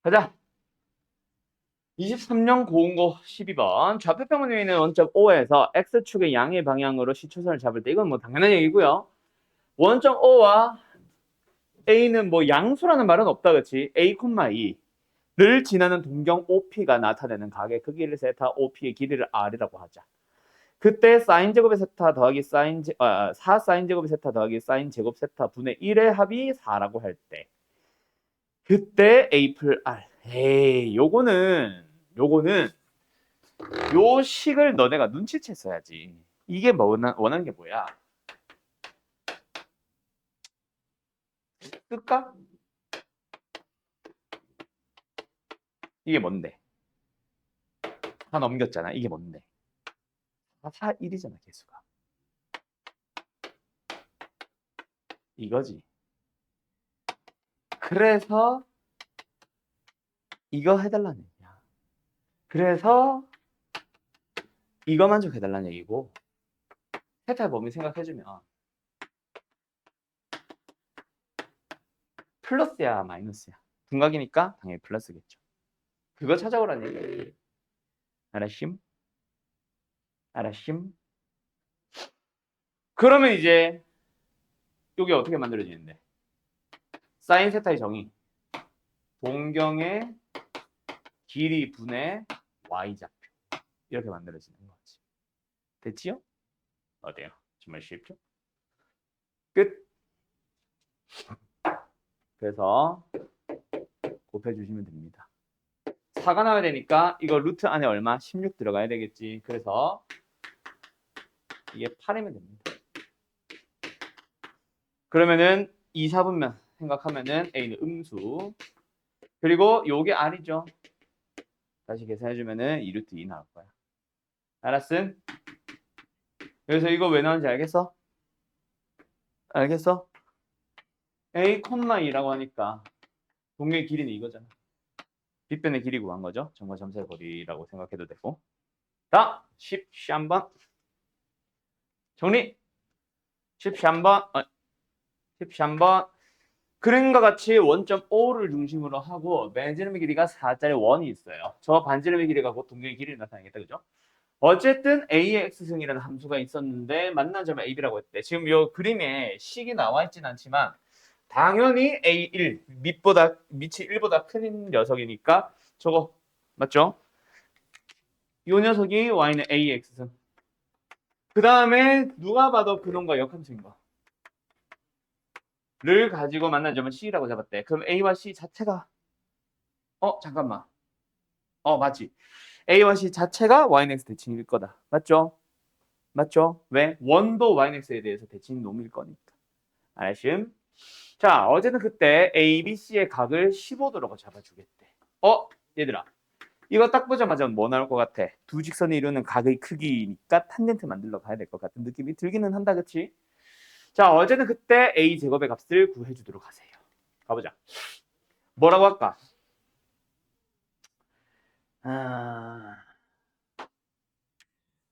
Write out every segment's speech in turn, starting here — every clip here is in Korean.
가자. 23년 고운고 12번. 좌표평면 위에 있는 원점 O에서 X축의 양의 방향으로 시초선을 잡을 때, 이건 뭐 당연한 얘기고요. 원점 O와 A는 뭐 양수라는 말은 없다, 그치? A, E를 지나는 동경 OP가 나타내는 각의 크기를 세타, OP의 길이를 R이라고 하자. 그때 사인 제곱의 세타 더하기 4 사인 제곱의 세타 더하기 사인 제곱 세타 분의 1의 합이 4라고 할 때, 그때 A 풀 R. 에이, 요거는 요 식을 너네가 눈치채 써야지. 이게 원하는 게 뭐야? 끌까? 이게 뭔데? 다 넘겼잖아. 이게 뭔데? 4, 1이잖아, 개수가. 이거지. 그래서 이거 해달라는 얘기야. 그래서 이거 만족해달라는 얘기고, 세타의 범위 생각해주면 플러스야, 마이너스야? 둔각이니까 당연히 플러스겠죠. 그거 찾아오라는 얘기야. 알았심? 알았심? 그러면 이제 이게 어떻게 만들어지는데? 사인 세타의 정의. 동경의 길이 분의 y좌표. 이렇게 만들어지는 거지. 됐지요? 어때요? 정말 쉽죠? 끝. 그래서 곱해주시면 됩니다. 4가 나와야 되니까 이거 루트 안에 얼마? 16 들어가야 되겠지. 그래서 이게 8이면 됩니다. 그러면은 2, 4분면 생각하면은 A는 음수. 그리고 요게 R이죠. 다시 계산해주면은 2루트 2 나올 거야. 알았음? 그래서 이거 왜 나오는지 알겠어? 알겠어? A, 2라고 하니까 동의 길이는 이거잖아. 빗변의 길이 구한 거죠. 점과 점사의 거리라고 생각해도 되고. 자, 13번 정리. 13번 13번 그림과 같이 원점 O를 중심으로 하고 반지름의 길이가 4짜리 원이 있어요. 저 반지름의 길이가 곧 동경의 길이를 나타내겠다, 그죠? 어쨌든 A의 X승이라는 함수가 있었는데 만난 점을 AB라고 했대. 지금 이 그림에 식이 나와 있진 않지만 당연히 A1 밑이 1보다 큰 녀석이니까 저거 맞죠? 이 녀석이 Y는 A의 X승. 그 다음에 누가 봐도 근원과 역함수인 거를 가지고 만난 점은 C라고 잡았대. 그럼 A와 C 자체가 잠깐만. 맞지. A와 C 자체가 Y는 X 대칭일 거다. 맞죠? 맞죠? 왜? 원도 YX에 대해서 대칭 놈일 거니까. 알았음? 자, 어제는 그때 A, B, C의 각을 15도라고 잡아주겠대. 얘들아. 이거 딱 보자마자 뭐 나올 것 같아? 두 직선이 이루는 각의 크기니까 탄젠트 만들러 가야 될 것 같은 느낌이 들기는 한다, 그치? 자, 어제는 그때 A 제곱의 값을 구해주도록 하세요. 가보자. 뭐라고 할까?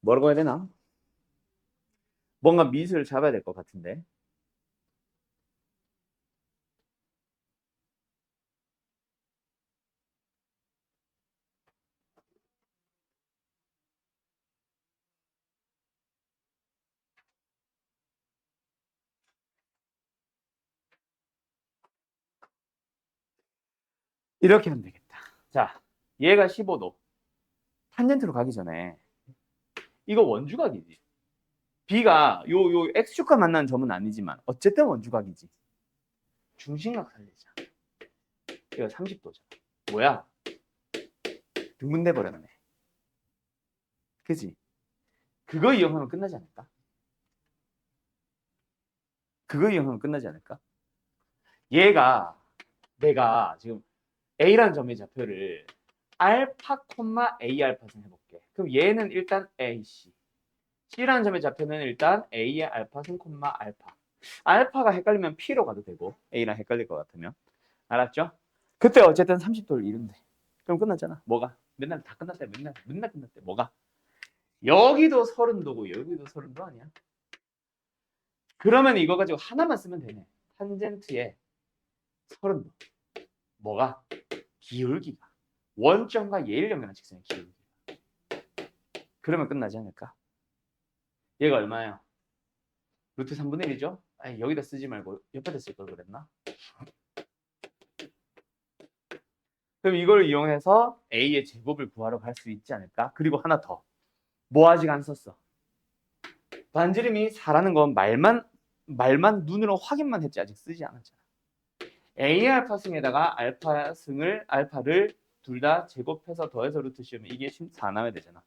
뭐라고 해야 되나? 뭔가 미수를 잡아야 될 것 같은데. 이렇게 하면 되겠다. 자, 얘가 15도. 탄젠트로 가기 전에 이거 원주각이지. B가 요 X축과 만나는 점은 아니지만 어쨌든 원주각이지. 중심각 살리자. 이거 30도잖아. 뭐야? 등분돼 버렸네. 그지? 그거 이용하면 끝나지 않을까? 그거 이용하면 끝나지 않을까? 얘가 내가 지금 A라는 점의 좌표를 알파, A 알파선 해볼게. 그럼 얘는 일단 AC. C라는 점의 좌표는 일단 A의 알파선, 알파. 알파가 헷갈리면 P로 가도 되고 A랑 헷갈릴 것 같으면. 알았죠? 그때 어쨌든 30도를 이룬대. 그럼 끝났잖아. 뭐가? 맨날 다 끝났대. 맨날 끝났대. 뭐가? 여기도 30도고 여기도 30도 아니야? 그러면 이거 가지고 하나만 쓰면 되네. 탄젠트에 30도. 뭐가? 기울기가 원점과 얘를 연결한 직선의 기울기. 그러면 끝나지 않을까? 얘가 얼마예요? 루트 3분의 1이죠? 아니, 여기다 쓰지 말고 옆에다 쓸 걸 그랬나? 그럼 이걸 이용해서 A의 제곱을 구하러 갈 수 있지 않을까? 그리고 하나 더. 뭐 아직 안 썼어? 반지름이 4라는 건 말만 눈으로 확인만 했지 아직 쓰지 않았잖아. A의 알파승에다가 알파를 둘 다 제곱해서 더해서 루트 씌우면 이게 14 나와야 되잖아.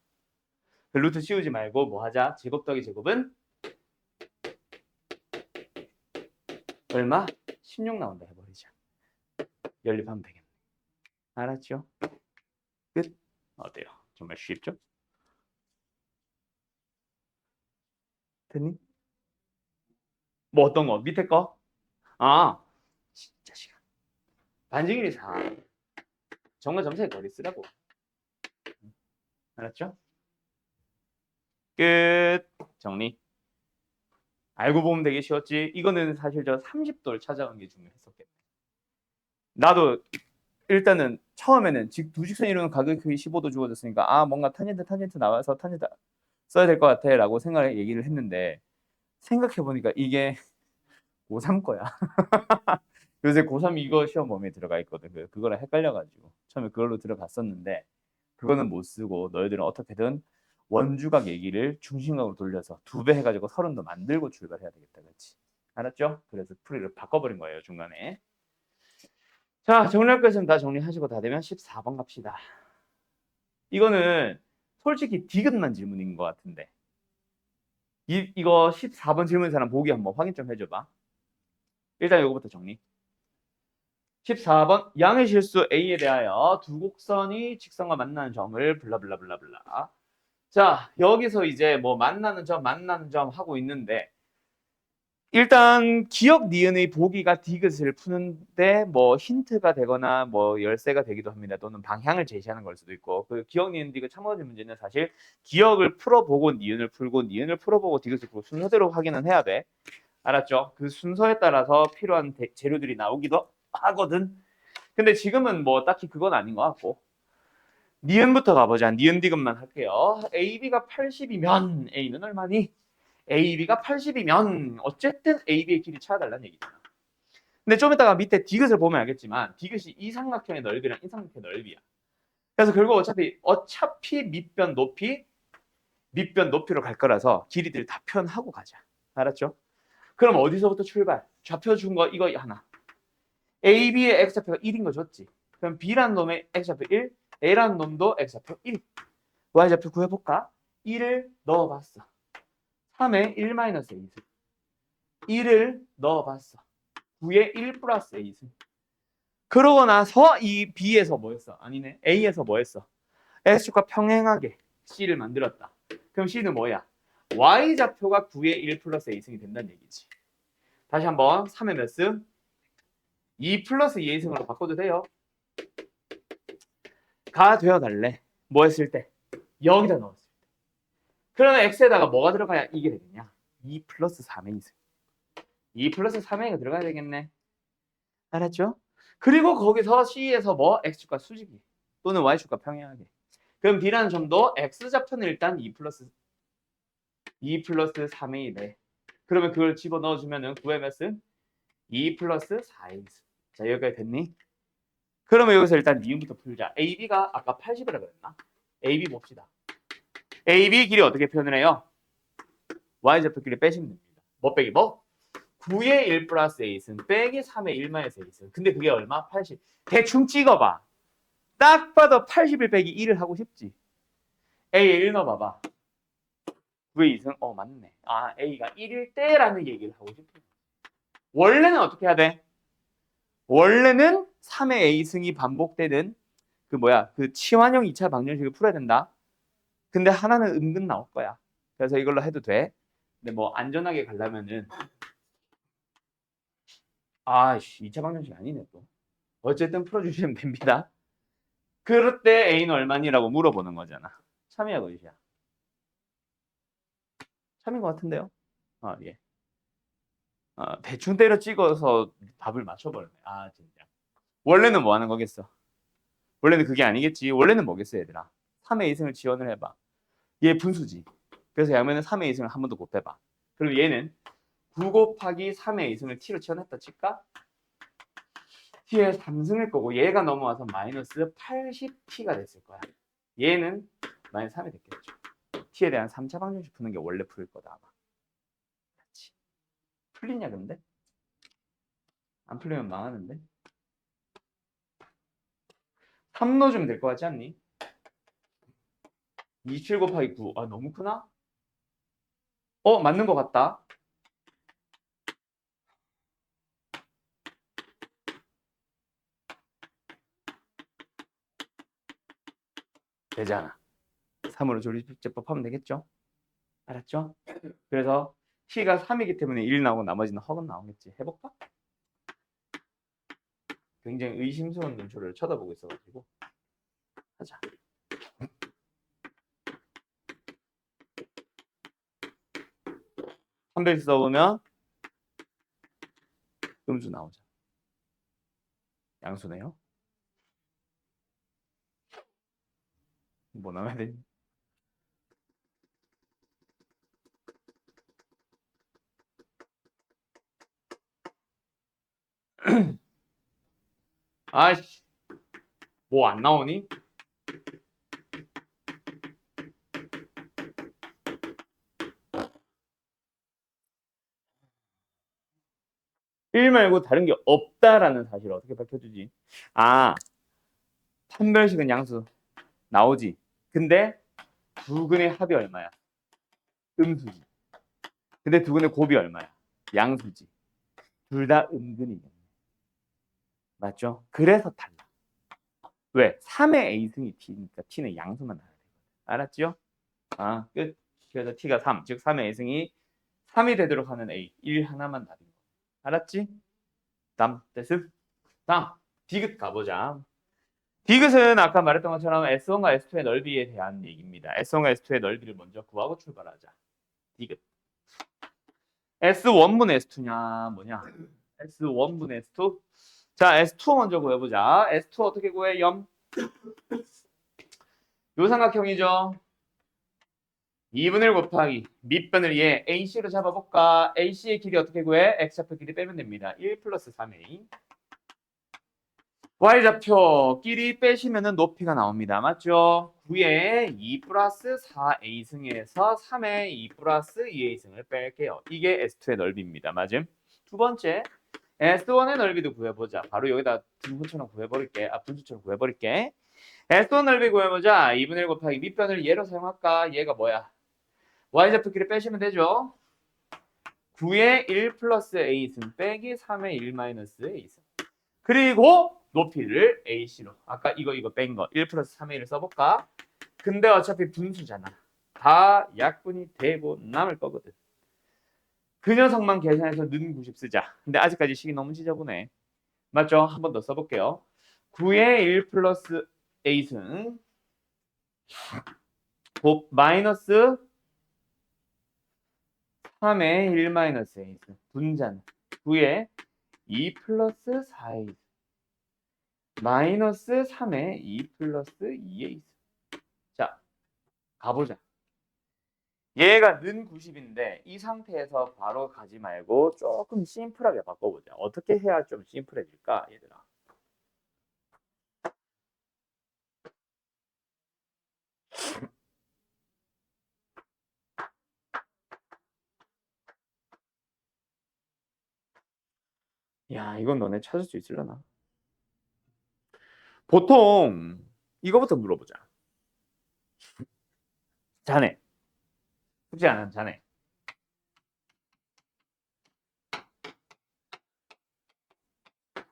루트 씌우지 말고 뭐 하자? 제곱 더하기 제곱은 얼마? 16 나온다 해버리자. 연립하면 되겠네. 알았죠? 끝. 어때요? 정말 쉽죠? 됐니? 뭐 어떤 거? 밑에 거? 아, 진짜 시간. 반지름이 4. 정말 점수의 거리 쓰라고. 알았죠? 끝. 정리. 알고 보면 되게 쉬웠지. 이거는 사실 저 30도를 찾아간 게 중요했었겠네. 나도 일단은 처음에는 두 직선 이루는 가격이 15도 주어졌으니까 아 뭔가 탄젠트 나와서 탄젠트 써야 될 것 같아 라고 생각을 얘기를 했는데 생각해보니까 이게 고3 거야. 요새 고3 이거 시험 범위에 들어가 있거든. 그거랑 헷갈려가지고 처음에 그걸로 들어갔었는데 그거는 못 쓰고 너희들은 어떻게든 원주각 얘기를 중심각으로 돌려서 2배 해가지고 30도 만들고 출발해야 되겠다. 그렇지? 알았죠? 그래서 풀이를 바꿔버린 거예요. 중간에. 자, 정리할 거 있으면 다 정리하시고 다 되면 14번 갑시다. 이거는 솔직히 디귿만 질문인 것 같은데 이거 14번 질문 사람 보기 한번 확인 좀 해줘봐. 일단 이거부터 정리. 14번 양의 실수 A에 대하여 두 곡선이 직선과 만나는 점을 블라블라블라블라. 자, 여기서 이제 뭐 만나는 점 하고 있는데 일단 기억 니은의 보기가 디귿을 푸는데 뭐 힌트가 되거나 뭐 열쇠가 되기도 합니다. 또는 방향을 제시하는 걸 수도 있고 그 기억 니은 디귿 참고진 문제는 사실 기억을 풀어보고 니은을 풀고 니은을 풀어보고 디귿을 풀고 순서대로 확인은 해야 돼. 알았죠? 그 순서에 따라서 필요한 재료들이 나오기도 하거든. 근데 지금은 뭐 딱히 그건 아닌 것 같고 니은부터 가보자. 니은 디귿만 할게요. AB가 80이면 A는 얼마니? AB가 80이면 어쨌든 AB의 길이 찾아달라는 얘기잖아. 근데 좀 이따가 밑에 디귿을 보면 알겠지만 디귿이 이 삼각형의 넓이랑 이 삼각형의 넓이야. 그래서 결국 어차피 밑변 높이로 갈 거라서 길이들 다 표현하고 가자. 알았죠? 그럼 어디서부터 출발? 좌표 준 거 이거 하나. AB의 x좌표가 1인 거 줬지. 그럼 B라는 놈의 x좌표 1, A라는 놈도 x좌표 1. y좌표 구해볼까? 1을 넣어봤어. 3에 1-a승. 1을 넣어봤어. 9에 1 플러스 a승. 그러고 나서 이 B에서 뭐 했어? 아니네. A에서 뭐 했어? x축과 평행하게 C를 만들었다. 그럼 C는 뭐야? y좌표가 9에 1 플러스 a승이 된다는 얘기지. 다시 한번 3의 몇 승? 2 플러스 2a승으로 바꿔도 돼요. 가 되어달래. 뭐 했을 때? 여기다 넣었을 때. 그러면 x에다가 뭐가 들어가야 이게 되겠냐? 2 플러스 3a승. 2 플러스 3a가 들어가야 되겠네. 알았죠? 그리고 거기서 C에서 뭐? X축과 수직이 또는 Y축과 평행하게. 그럼 B라는 점도 X좌표는 일단 2 플러스 3a래. 그러면 그걸 집어넣어주면은 9의 몇 승? 2 플러스 4a. 자, 여기까지 됐니? 그러면 여기서 일단 니은부터 풀자. AB가 아까 80이라 그랬나? AB 봅시다. AB 길이 어떻게 표현을 해요? Y좌표 길이 빼시면 됩니다. 뭐 빼기 뭐? 9의 1 플러스 a승 빼기 3의 1 마이너스 a승. 근데 그게 얼마? 80. 대충 찍어봐. 딱 봐도 81 빼기 1을 하고 싶지. A에 1 넣어봐봐. 9의 2승? 맞네. 아, A가 1일 때라는 얘기를 하고 싶어. 원래는 어떻게 해야 돼? 원래는 3의 A승이 반복되는 그 치환형 2차 방정식을 풀어야 된다. 근데 하나는 은근 나올 거야. 그래서 이걸로 해도 돼. 근데 뭐 안전하게 가려면은 2차 방정식 아니네 또. 어쨌든 풀어주시면 됩니다. 그럴 때 A는 얼마니라고 물어보는 거잖아. 참이야 거짓이야? 참인 것 같은데요? 예. 대충 때려 찍어서 답을 맞춰버렸네. 진짜. 원래는 뭐 하는 거겠어? 원래는 그게 아니겠지. 원래는 뭐겠어 얘들아. 3의 2승을 지원을 해봐. 얘 분수지. 그래서 양면은 3의 2승을 한 번 더 곱해봐. 그리고 얘는 9 곱하기 3의 2승을 t로 지원했다 칠까? t의 3승일 거고 얘가 넘어와서 마이너스 80t가 됐을 거야. 얘는 마이너스 3이 됐겠죠. t에 대한 3차 방정식 푸는 게 원래 풀 거다 아마. 그렇지. 풀리냐 근데? 안 풀리면 망하는데? 3 넣어주면 될 것 같지 않니? 27 곱하기 9. 아 너무 크나? 맞는 것 같다. 되잖아. 3으로 조리제법 하면 되겠죠? 알았죠? 그래서 t가 3이기 때문에 1 나오고 나머지는 허근 나오겠지. 해볼까? 굉장히 의심스러운 눈초리를 쳐다보고 있어가지고 하자. 한배씩 써보면 음수 나오죠. 양수네요. 뭐 나와야 되니? 아이씨, 뭐 안 나오니? 1 말고 다른 게 없다라는 사실을 어떻게 밝혀주지? 아, 판별식은 양수 나오지. 근데 두근의 합이 얼마야? 음수지. 근데 두근의 곱이 얼마야? 양수지. 둘 다 은근이네. 맞죠? 그래서 달라. 왜? 3의 a승이 t니까 t는 양수만 나와야 되거든. 알았죠? 아, 끝. 그래서 t가 3, 즉 3의 a승이 3이 되도록 하는 a, 1 하나만 답인 거. 알았지? 다음, 됐음? 다음, 디귿 가보자. 디귿은 아까 말했던 것처럼 S1과 S2의 넓이에 대한 얘기입니다. S1과 S2의 넓이를 먼저 구하고 출발하자. 디귿. S1분의 S2냐 뭐냐? S1분의 S2? 자, S2 먼저 구해보자. S2 어떻게 구해? 요 삼각형이죠. 2분의 1 곱하기 밑변을 얘 AC로 잡아볼까? AC의 길이 어떻게 구해? X좌표 길이 빼면 됩니다. 1 플러스 3A. Y좌표 길이 빼시면 높이가 나옵니다. 맞죠? 9에 2 플러스 4A승에서 3에 2 플러스 2A승을 뺄게요. 이게 S2의 넓이입니다. 맞음? 두 번째, S1의 넓이도 구해보자. 바로 여기다 분수처럼 구해버릴게. 분수처럼 구해버릴게. S1 넓이 구해보자. 2분의 1 곱하기 밑변을 얘로 사용할까? 얘가 뭐야? Y좌표 길이 빼시면 되죠? 9에 1 플러스 A승 빼기 3의 1 마이너스 A승. 그리고 높이를 AC로. 아까 이거 뺀 거. 1 플러스 3의 1을 써볼까? 근데 어차피 분수잖아. 다 약분이 되고 남을 거거든. 그 녀석만 계산해서 는 90 쓰자. 근데 아직까지 식이 너무 지저분해. 맞죠? 한 번 더 써볼게요. 9의 1 플러스 A승 곱 마이너스 3의 1 마이너스 A승 분자는 9의 2 플러스 4A 마이너스 3의 2 플러스 2A. 자, 가보자. 얘가 는 90인데 이 상태에서 바로 가지 말고 조금 심플하게 바꿔보자. 어떻게 해야 좀 심플해질까, 얘들아? 야, 이건 너네 찾을 수 있으려나? 보통 이거부터 물어보자. 자네. 숙제 안 한 자네.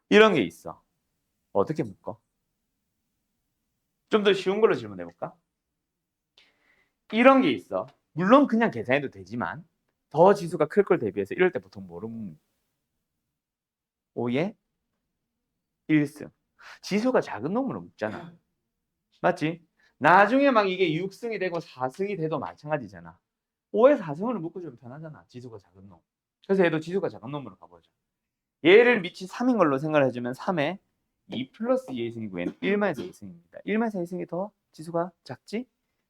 이런 게 있어. 어떻게 묶어? 좀 더 쉬운 걸로 질문해볼까? 이런 게 있어. 물론 그냥 계산해도 되지만 더 지수가 클 걸 대비해서 이럴 때 보통 뭐로 묶는 5의 1승. 지수가 작은 놈으로 묶잖아. 맞지? 나중에 막 이게 6승이 되고 4승이 돼도 마찬가지잖아. 5에 4승으로 묶어주면 편하잖아. 지수가 작은 놈. 그래서 얘도 지수가 작은 놈으로 가보자. 얘를 밑이 3인 걸로 생각을 해주면 3에 2 플러스 2의 승이고 얘는 1 마이너스 2승입니다. 1 마이너스 2승이 더 지수가 작지?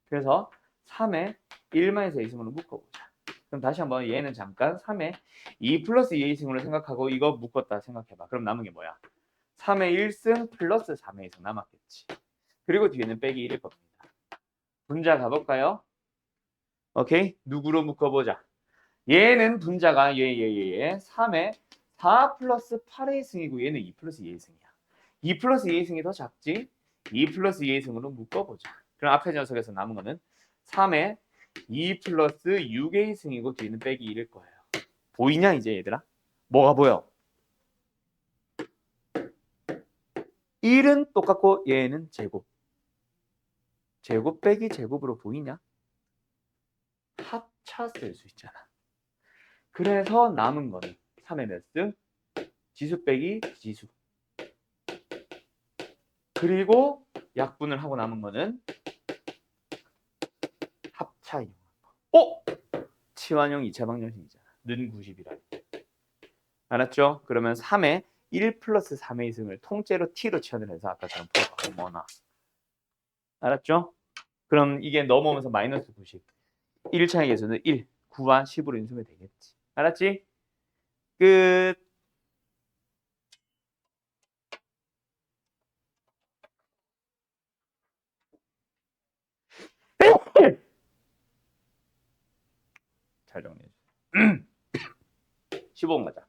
그래서 3의 1 마이너스 2승으로 묶어보자. 그럼 다시 한번 얘는 잠깐 3의 2 플러스 2의 승으로 생각하고 이거 묶었다 생각해봐. 그럼 남은 게 뭐야? 3의 1승 플러스 3의 2승 남았겠지. 그리고 뒤에는 빼기 1일 겁니다. 분자 가볼까요? 오케이? 누구로 묶어보자. 얘는 분자가 얘 3의 4 플러스 8의 승이고 얘는 2 플러스 2의 승이야. 2 플러스 2의 승이 더 작지? 2 플러스 2의 승으로 묶어보자. 그럼 앞에 녀석에서 남은 거는 3의 2 플러스 6의 승이고 뒤에는 빼기 1일 거예요. 보이냐 이제 얘들아? 뭐가 보여? 1은 똑같고 얘는 제곱. 제곱 빼기 제곱으로 보이냐? 합차 쓸 수 있잖아. 그래서 남은 거는 3의 몇 승? 지수 빼기 지수. 그리고 약분을 하고 남은 거는 합차 이용한 거. 치환형 2차 방정식이잖아. 는 90이라. 알았죠? 그러면 3의 1 플러스 3의 2승을 통째로 t로 치환을 해서 아까처럼 풀어봐. 뭐나. 알았죠? 그럼 이게 넘어오면서 마이너스 90. 1차의 개수는 1, 9와 10으로 인수면 되겠지. 알았지? 끝. 잘 정리해 주세요. 15번 가자.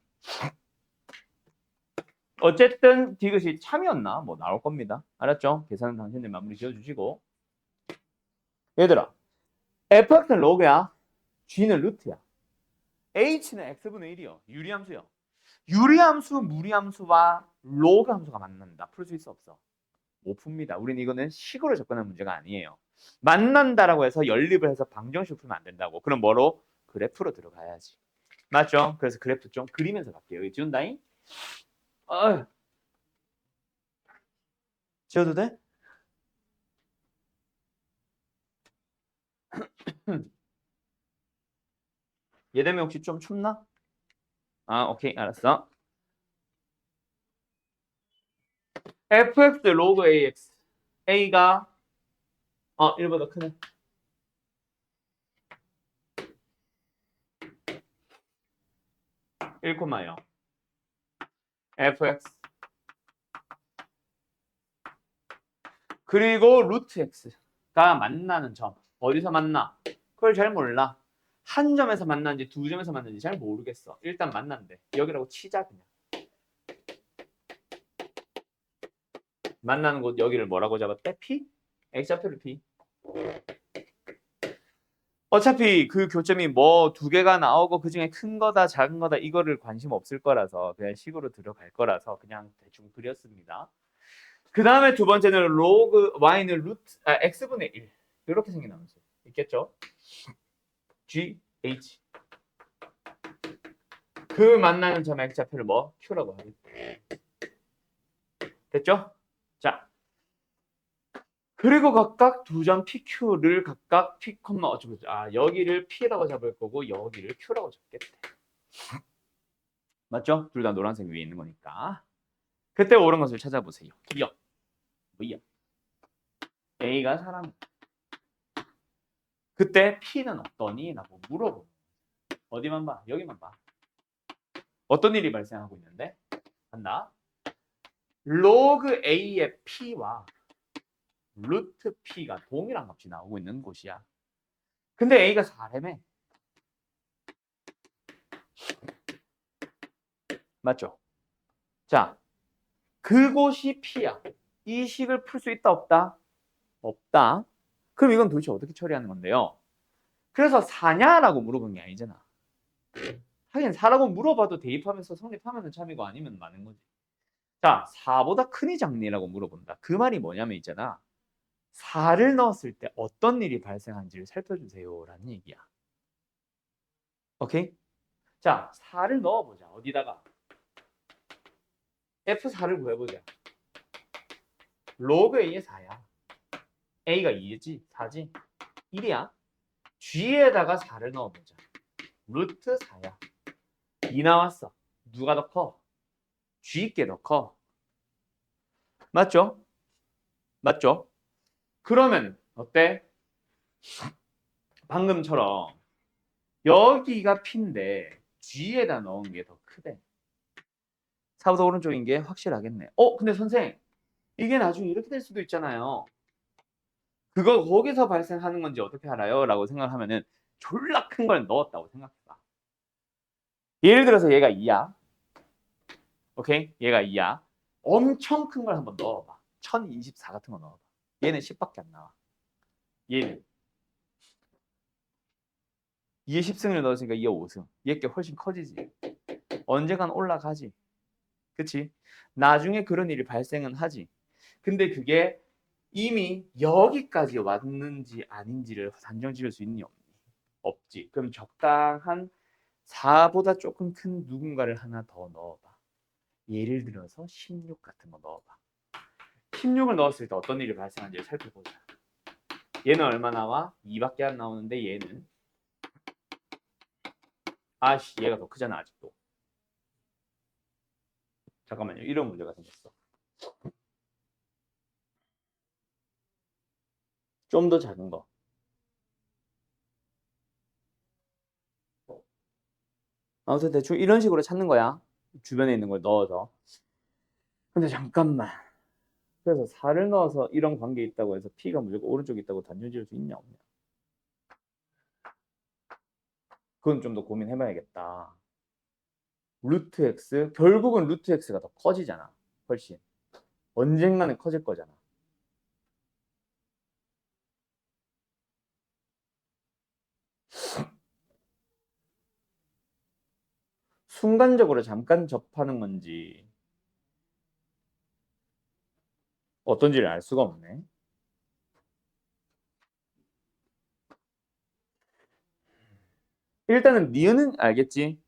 어쨌든 디귿이 참이었나? 뭐 나올 겁니다. 알았죠? 계산은 당신들 마무리 지어주시고. 얘들아, fx는 로그야. g는 루트야. h는 x분의 1이요. 유리함수요. 유리함수, 무리함수와 로그 함수가 만난다. 풀 수 있어 없어? 못 풉니다. 우리는 이거는 식으로 접근하는 문제가 아니에요. 만난다라고 해서 연립을 해서 방정식으로 풀면 안 된다고. 그럼 뭐로? 그래프로 들어가야지. 맞죠? 그래서 그래프 좀 그리면서 갈게요. 여기 지운다잉? 지워도 돼? 얘 되면 혹시 좀 춥나? 아, 오케이. 알았어. fx 로그 ax. a가 1보다 크네. (1, 0) fx 그리고 루트 x가 만나는 점. 어디서 만나? 그걸 잘 몰라. 한 점에서 만나는지 두 점에서 만나는지 잘 모르겠어. 일단 만난대. 여기라고 치자 그냥. 만나는 곳 여기를 뭐라고 잡았대? P? X좌표를 P. 어차피 그 교점이 뭐 두 개가 나오고 그중에 큰 거다 작은 거다 이거를 관심 없을 거라서 그냥 식으로 들어갈 거라서 그냥 대충 그렸습니다. 그 다음에 두 번째는 로그 y는 x분의 1 이렇게 생긴 함수 있겠죠? g, h 그 만나는 점의 x좌표를 뭐? q라고 하겠다. 됐죠? 자, 그리고 각각 두 점 PQ를 각각 P, 어쩌고 여기를 P라고 잡을 거고 여기를 Q라고 잡겠대. 맞죠? 둘 다 노란색 위에 있는 거니까. 그때 옳은 것을 찾아보세요. 기억. 뭐야? A가 사람. 그때 P는 어떠니? 라고 물어보. 어디만 봐? 여기만 봐. 어떤 일이 발생하고 있는데? 간다. 로그 A의 P와 루트 P가 동일한 값이 나오고 있는 곳이야. 근데 A가 4래매. 맞죠? 자, 그곳이 P야. 이 식을 풀 수 있다 없다? 없다. 그럼 이건 도대체 어떻게 처리하는 건데요? 그래서 4냐라고 물어본 게 아니잖아. 하긴 4라고 물어봐도 대입하면서 성립하면 참이고 아니면 많은 거지. 자, 4보다 크니 작니라고 물어본다. 그 말이 뭐냐면 있잖아. 4를 넣었을 때 어떤 일이 발생한지를 살펴주세요 라는 얘기야. 오케이? 자, 4를 넣어보자. 어디다가? F4를 구해보자. 로그 A의 4야. A가 2지? 4지? 1이야. G에다가 4를 넣어보자. 루트 4야. 2 나왔어. 누가 더 커? G께 더 커. 맞죠? 맞죠? 그러면 어때? 방금처럼 여기가 P인데 G에다 넣은 게 더 크대. 4보다 오른쪽인 게 확실하겠네. 근데 선생 이게 나중에 이렇게 될 수도 있잖아요. 그거 거기서 발생하는 건지 어떻게 알아요? 라고 생각을 하면은 졸라 큰 걸 넣었다고 생각해봐. 예를 들어서 얘가 2야. 오케이? 얘가 2야. 엄청 큰 걸 한번 넣어봐. 1024 같은 거 넣어봐. 얘는 10밖에 안 나와. 얘는 2에 10승을 넣었으니까 2에 5승. 얘 게 훨씬 커지지. 언젠간 올라가지. 그치? 나중에 그런 일이 발생은 하지. 근데 그게 이미 여기까지 왔는지 아닌지를 단정 지을 수 있니 없니? 없지. 그럼 적당한 4보다 조금 큰 누군가를 하나 더 넣어봐. 예를 들어서 16 같은 거 넣어봐. 16을 넣었을 때 어떤 일이 발생하는지 살펴보자. 얘는 얼마 나와? 2밖에 안 나오는데 얘는 얘가 더 크잖아 아직도. 잠깐만요. 이런 문제가 생겼어. 좀 더 작은 거. 아무튼 대충 이런 식으로 찾는 거야. 주변에 있는 걸 넣어서. 근데 잠깐만. 그래서 4를 넣어서 이런 관계에 있다고 해서 P가 무조건 오른쪽에 있다고 단정 지을 수 있냐 없냐. 그건 좀 더 고민해봐야겠다. 루트 X, 결국은 루트 X가 더 커지잖아. 훨씬. 언젠가는 커질 거잖아. 순간적으로 잠깐 접하는 건지 어떤지를 알 수가 없네. 일단은 니은은 알겠지?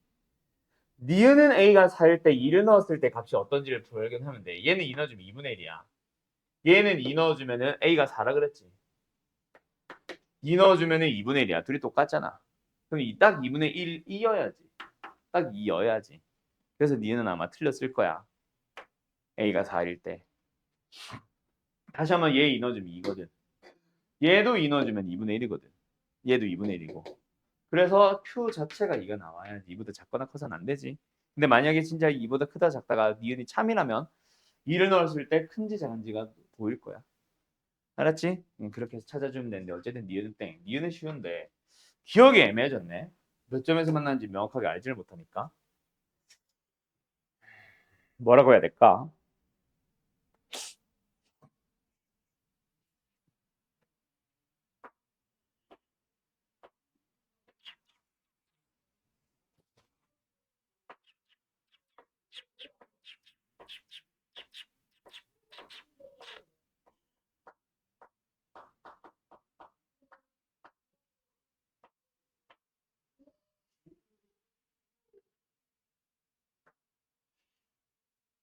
니은은 A가 4일 때 2를 넣었을 때 값이 어떤지를 발견하면 돼. 얘는 2 넣어주면 2분의 1이야. 얘는 2 넣어주면은 A가 4라 그랬지. 2 넣어주면은 2분의 1이야. 둘이 똑같잖아. 그럼 딱 2분의 1 이어야지. 딱 2여야지. 그래서 니은은 아마 틀렸을 거야. A가 4일 때. 다시 한번 얘 2 넣어주면 2거든. 얘도 2 넣어주면 2분의 1이거든. 얘도 2분의 1이고. 그래서 Q 자체가 2가 나와야지. 2보다 작거나 커서는 안 되지. 근데 만약에 진짜 2보다 크다 작다가 니은이 참이라면 2를 넣었을 때 큰지 작은지가 보일 거야. 알았지? 그렇게 해서 찾아주면 되는데 어쨌든 니은은 땡. 니은은 쉬운데 기억이 애매해졌네. 몇 점에서 만났는지 명확하게 알지를 못하니까. 뭐라고 해야 될까?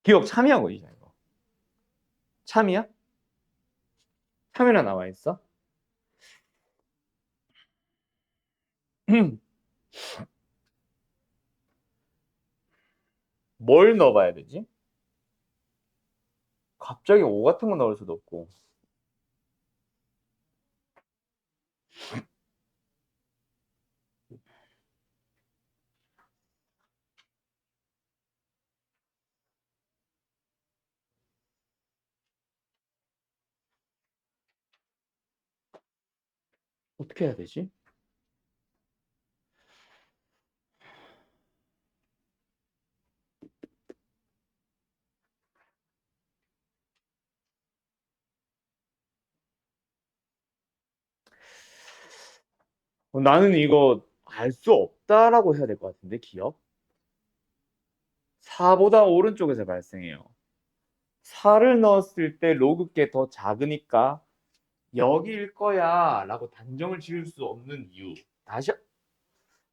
기억 참이하고 이자 이거. 참이야? 참이라 나와 있어? 뭘 넣어봐야 되지? 갑자기 5 같은 거 넣을 수도 없고. 어떻게 해야 되지? 나는 이거 알 수 없다라고 해야 될 것 같은데 기억? 4보다 오른쪽에서 발생해요. 4를 넣었을 때 로그께 더 작으니까 여기일 거야 라고 단정을 지을 수 없는 이유.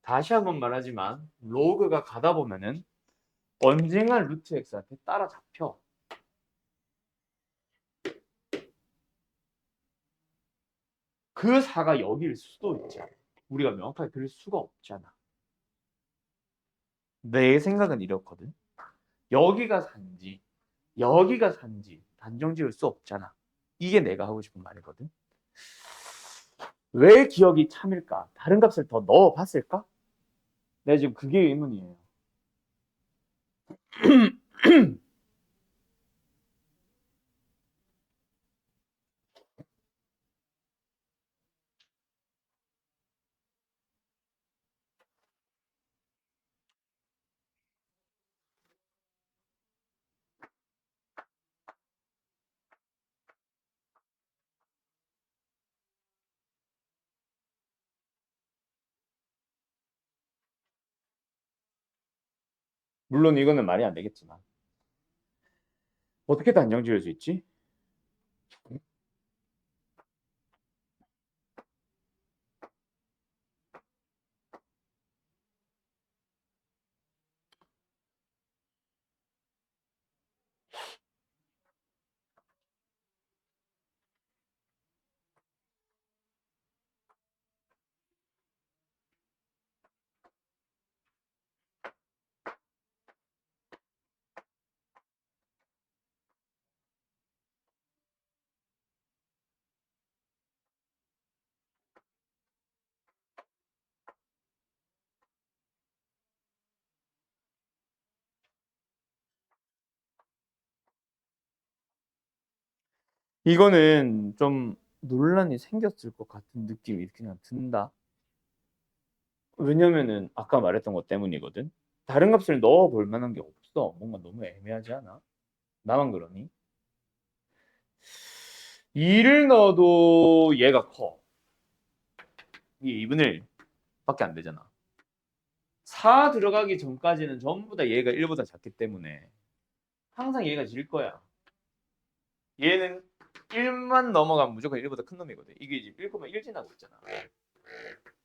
다시 한번 말하지만 로그가 가다 보면은 언젠간 루트 x한테 따라잡혀. 그 4가 여기일 수도 있잖아. 우리가 명확하게 그릴 수가 없잖아. 내 생각은 이렇거든. 여기가 산지 여기가 산지 단정 지을 수 없잖아. 이게 내가 하고 싶은 말이거든. 왜 기억이 참일까? 다른 값을 더 넣어봤을까? 내가 지금 그게 의문이에요. 물론 이거는 말이 안 되겠지만 어떻게 단정 지을 수 있지? 이거는 좀 논란이 생겼을 것 같은 느낌이 그냥 든다. 왜냐면은 아까 말했던 것 때문이거든. 다른 값을 넣어볼 만한 게 없어. 뭔가 너무 애매하지 않아? 나만 그러니? 2를 넣어도 얘가 커. 이게 2분의 1밖에 안 되잖아. 4 들어가기 전까지는 전부 다 얘가 1보다 작기 때문에 항상 얘가 질 거야. 얘는 1만 넘어가면 무조건 1보다 큰 놈이거든. 이게 지금 1,1 지나고 있잖아.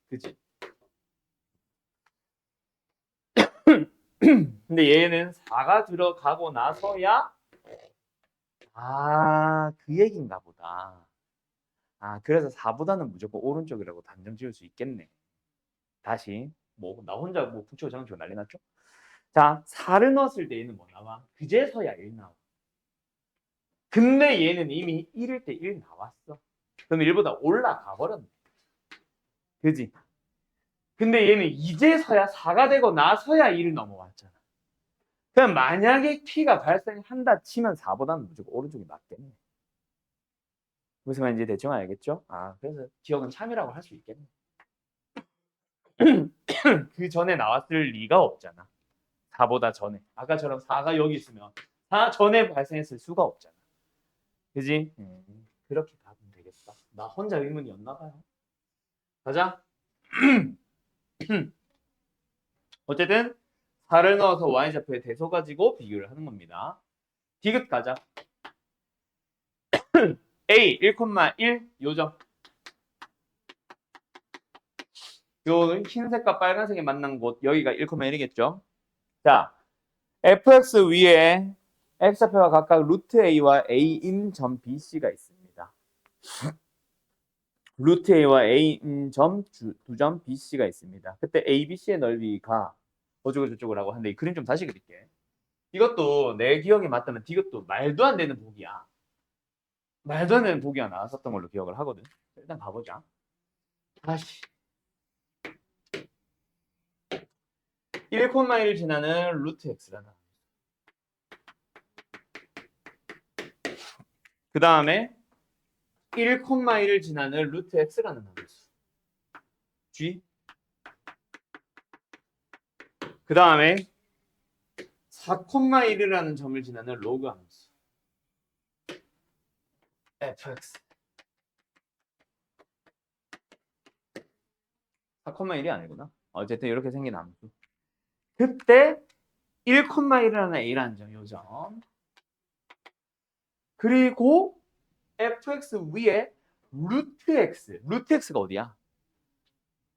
그치? 근데 얘는 4가 들어가고 나서야 그 얘긴가 보다. 그래서 4보다는 무조건 오른쪽이라고 단정 지을 수 있겠네. 다시 뭐 나 혼자 뭐 붙이고 장치고 난리 났죠? 자, 4를 넣었을 때 얘는 뭐 나와? 그제서야 1 나와. 근데 얘는 이미 1일 때 1 나왔어. 그럼 1보다 올라가 버렸네. 그지? 근데 얘는 이제서야 4가 되고 나서야 1을 넘어왔잖아. 그럼 만약에 P가 발생한다 치면 4보다는 무조건 오른쪽이 맞겠네. 무슨 말인지 대충 알겠죠? 그래서 기억은 참이라고 할 수 있겠네. 그 전에 나왔을 리가 없잖아. 4보다 전에. 아까처럼 4가 여기 있으면 4 전에 발생했을 수가 없잖아. 그지? 그렇게 가면 되겠다. 나 혼자 의문이었나 봐요. 가자. 어쨌든 4를 넣어서 y좌표의 대소 가지고 비교를 하는 겁니다. 디귿 가자. A 1,1 요점. 요 흰색과 빨간색이 만난 곳 여기가 1,1이겠죠. 자, fx 위에 x좌표가 각각 루트 a와 a인 점 bc가 있습니다. 루트 a와 a인 점 두 점 bc가 있습니다. 그때 a, bc의 넓이가 어쩌고 저쩌고 라고 하는데 이 그림 좀 다시 그릴게. 이것도 내 기억에 맞다면 이것도 말도 안 되는 보기야. 말도 안 되는 보기가 나왔었던 걸로 기억을 하거든. 일단 가보자. 다시 1,1을 지나는 루트 x라는 그 다음에 1,1을 지나는 루트 x라는 함수 G 그 다음에 4,1이라는 점을 지나는 로그 함수 fx 4,1이 아니구나. 어쨌든 이렇게 생긴 함수. 그때 1,1이라는 a라는 점, 요 점. 그리고 fx 위에 루트 x. 루트 x가 어디야?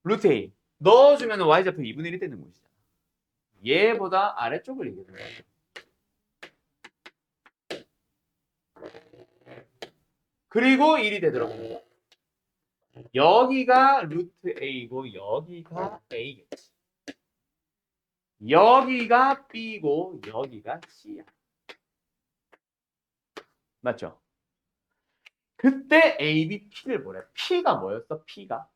루트 a. 넣어주면 y좌표 2분의 1이 되는 곳이잖아. 얘보다 아래쪽을 얘기하는 거야. 그리고 1이 되더라고. 여기가 루트 a고 여기가 a겠지. 여기가 b고 여기가 c야. 맞죠? 그때 A, B, P를 뭐래? P가 뭐였어? P가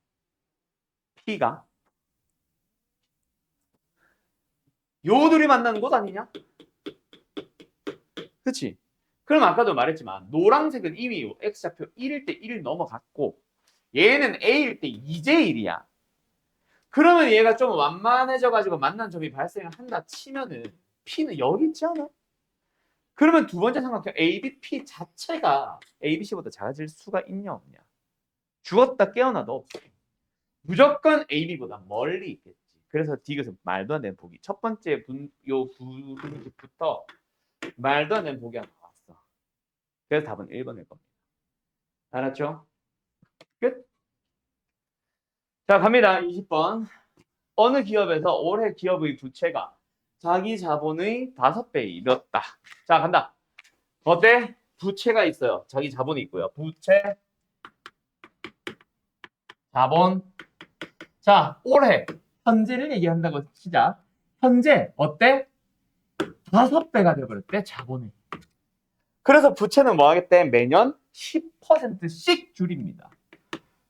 요 둘이 만나는 곳 아니냐? 그치? 그럼 아까도 말했지만 노란색은 이미 요 X좌표 1일 때 1 넘어갔고 얘는 A일 때 이제 1이야. 그러면 얘가 좀 완만해져가지고 만난 점이 발생을 한다 치면은 P는 여기 있지 않아? 그러면 두 번째 삼각형 ABP 자체가 ABC보다 작아질 수가 있냐 없냐? 죽었다 깨어나도 없어. 무조건 AB보다 멀리 있겠지. 그래서 디귿은 말도 안 되는 보기. 첫 번째 요 분부터 말도 안 되는 보기가 나왔어. 그래서 답은 1번일 겁니다. 알았죠? 끝. 자, 갑니다. 20번. 어느 기업에서 올해 기업의 부채가 자기 자본의 5배에 이뤘다. 자, 간다. 어때? 부채가 있어요. 자기 자본이 있고요. 부채, 자본. 자, 올해 현재를 얘기한다고 시작. 현재 어때? 5배가 되어버렸대, 자본이. 그래서 부채는 뭐 하겠대? 매년 10%씩 줄입니다.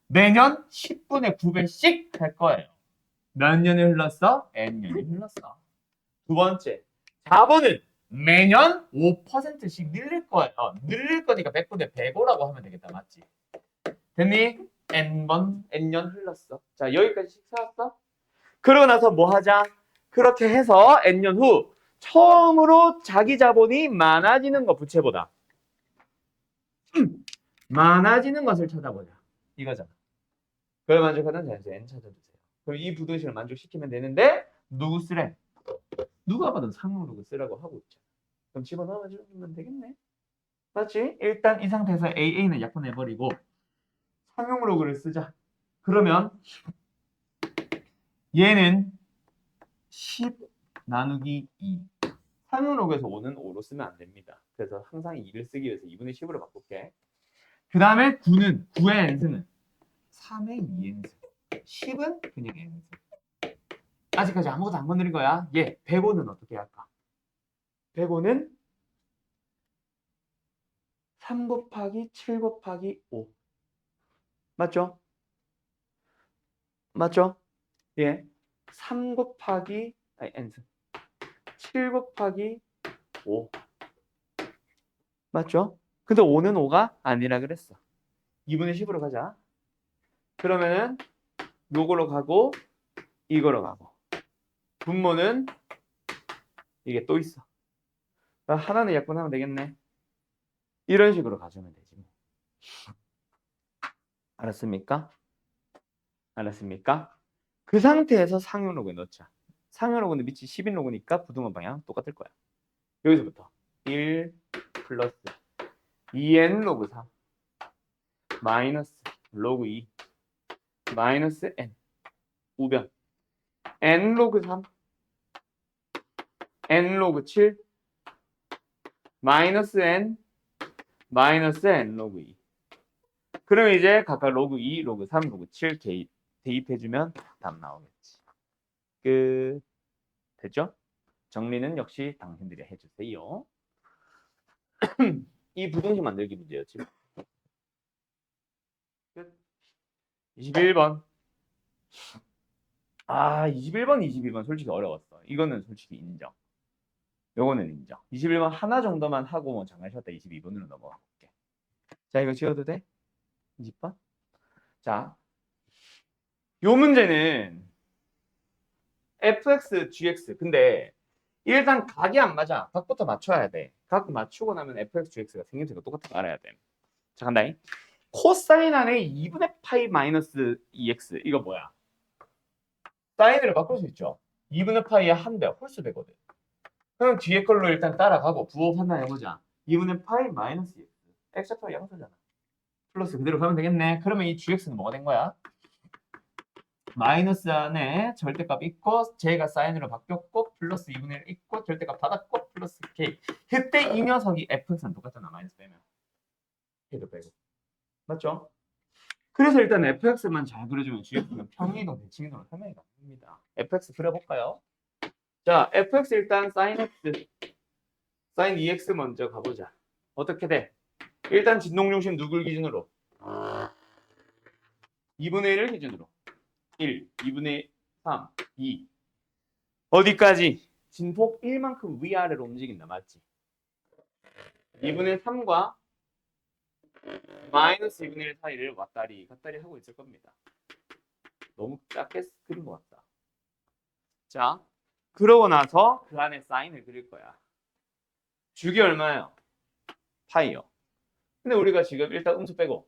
매년 10분의 9배씩 할 거예요. 몇 년이 흘렀어? N년이 흘렀어. 두 번째, 자본은 매년 5%씩 늘릴 거예요. 늘릴 거니까 100분의 105라고 하면 되겠다. 맞지? 됐니? N년 흘렀어. 자, 여기까지 식사했어? 그러고 나서 뭐 하자? 그렇게 해서 N년 후 처음으로 자기 자본이 많아지는 거 부채보다 많아지는 것을 찾아보자. 이거잖아. 그걸 만족하는 자연수 N 찾아주세요. 그럼 이 부등식을 만족시키면 되는데 누구 쓰래? 누가 봐도 상으로 쓰라고 하고 있잖아. 그럼 집어넣어주면 되겠네. 맞지? 일단 이 상태에서 AA는 약분해버리고 상용으로 글을 쓰자. 그러면 얘는 10 나누기 2. 상용로그에서 5는 5로 쓰면 안 됩니다. 그래서 항상 2를 쓰기 위해서 2분의 10으로 바꿀게. 그 다음에 9의 n승은 3의 2n승. 10은 그냥 n승. 아직까지 아무것도 안 건드린 거야. 얘 105는 어떻게 할까? 105는 3 곱하기 7 곱하기 5. 맞죠? 맞죠? 예. 3 곱하기 n승. 7 곱하기 5. 맞죠? 근데 5는 5가 아니라 그랬어. 2분의 10으로 가자. 그러면은 요걸로 가고 이거로 가고. 분모는 이게 또 있어. 하나는 약분하면 되겠네. 이런 식으로 가주면 되지. 알았습니까? 알았습니까? 그 상태에서 상용로그에 넣자. 상용로그는 밑이 10인로그니까 부등호 방향 똑같을 거야. 여기서부터 1 플러스 2n 로그 3 마이너스 로그 2 마이너스 n 우변 n 로그 3 n 로그 7 마이너스 n 마이너스 n 로그 2. 그러면 이제 각각 로그 2, 로그 3, 로그 7 대입해주면 답 나오겠지. 끝. 됐죠? 정리는 역시 당신들이 해주세요. 이 부등식 만들기 문제였지. 끝. 21번. 21번, 22번 솔직히 어려웠어. 이거는 솔직히 인정. 요거는 인정. 21번 하나 정도만 하고 뭐 장난 쉬었다 22번으로 넘어가 볼게. 자, 이거 지워도 돼? 20번? 자, 요 문제는 fx, gx. 근데 일단 각이 안 맞아. 각부터 맞춰야 돼. 각 맞추고 나면 fx, gx가 생김새가 똑같은 거 알아야 돼. 자, 간다잉. 코사인 안에 2분의 파이 마이너스 2x. 이거 뭐야? 사인으로 바꿀 수 있죠. 2분의 파이의 한 배, 홀수배거든. 그럼 뒤에 걸로 일단 따라가고 부호 판단해보자. 2분의 파이 마이너스 2x. x좌표 양수잖아. 플러스 그대로 가면 되겠네. 그러면 이 gx는 뭐가 된 거야? 마이너스 안에 절대값 있고 j가 사인으로 바뀌었고 플러스 2분의 1 있고 절대값 받았고 플러스 k. 그때 이 녀석이 fx는 똑같잖아. 마이너스 빼면. k도 빼고. 맞죠? 그래서 일단 fx만 잘 그려주면 gx는 평이동, 대칭이동을 설명이 가능합니다. fx 그려볼까요? 자, fx 일단 sin x, sin 2x 먼저 가보자. 어떻게 돼? 일단 진동중심 누굴 기준으로? 2분의 1을 기준으로 1, 2분의 3, 2 어디까지? 진폭 1만큼 위아래로 움직인다. 맞지? 2분의 3과 마이너스 2분의 1 사이를 왔다리 갔다리 하고 있을 겁니다. 너무 작게 그린 것 같다. 자, 그러고 나서 그 안에 사인을 그릴 거야. 주기 얼마예요? 파이요. 근데 우리가 지금 일단 음수 빼고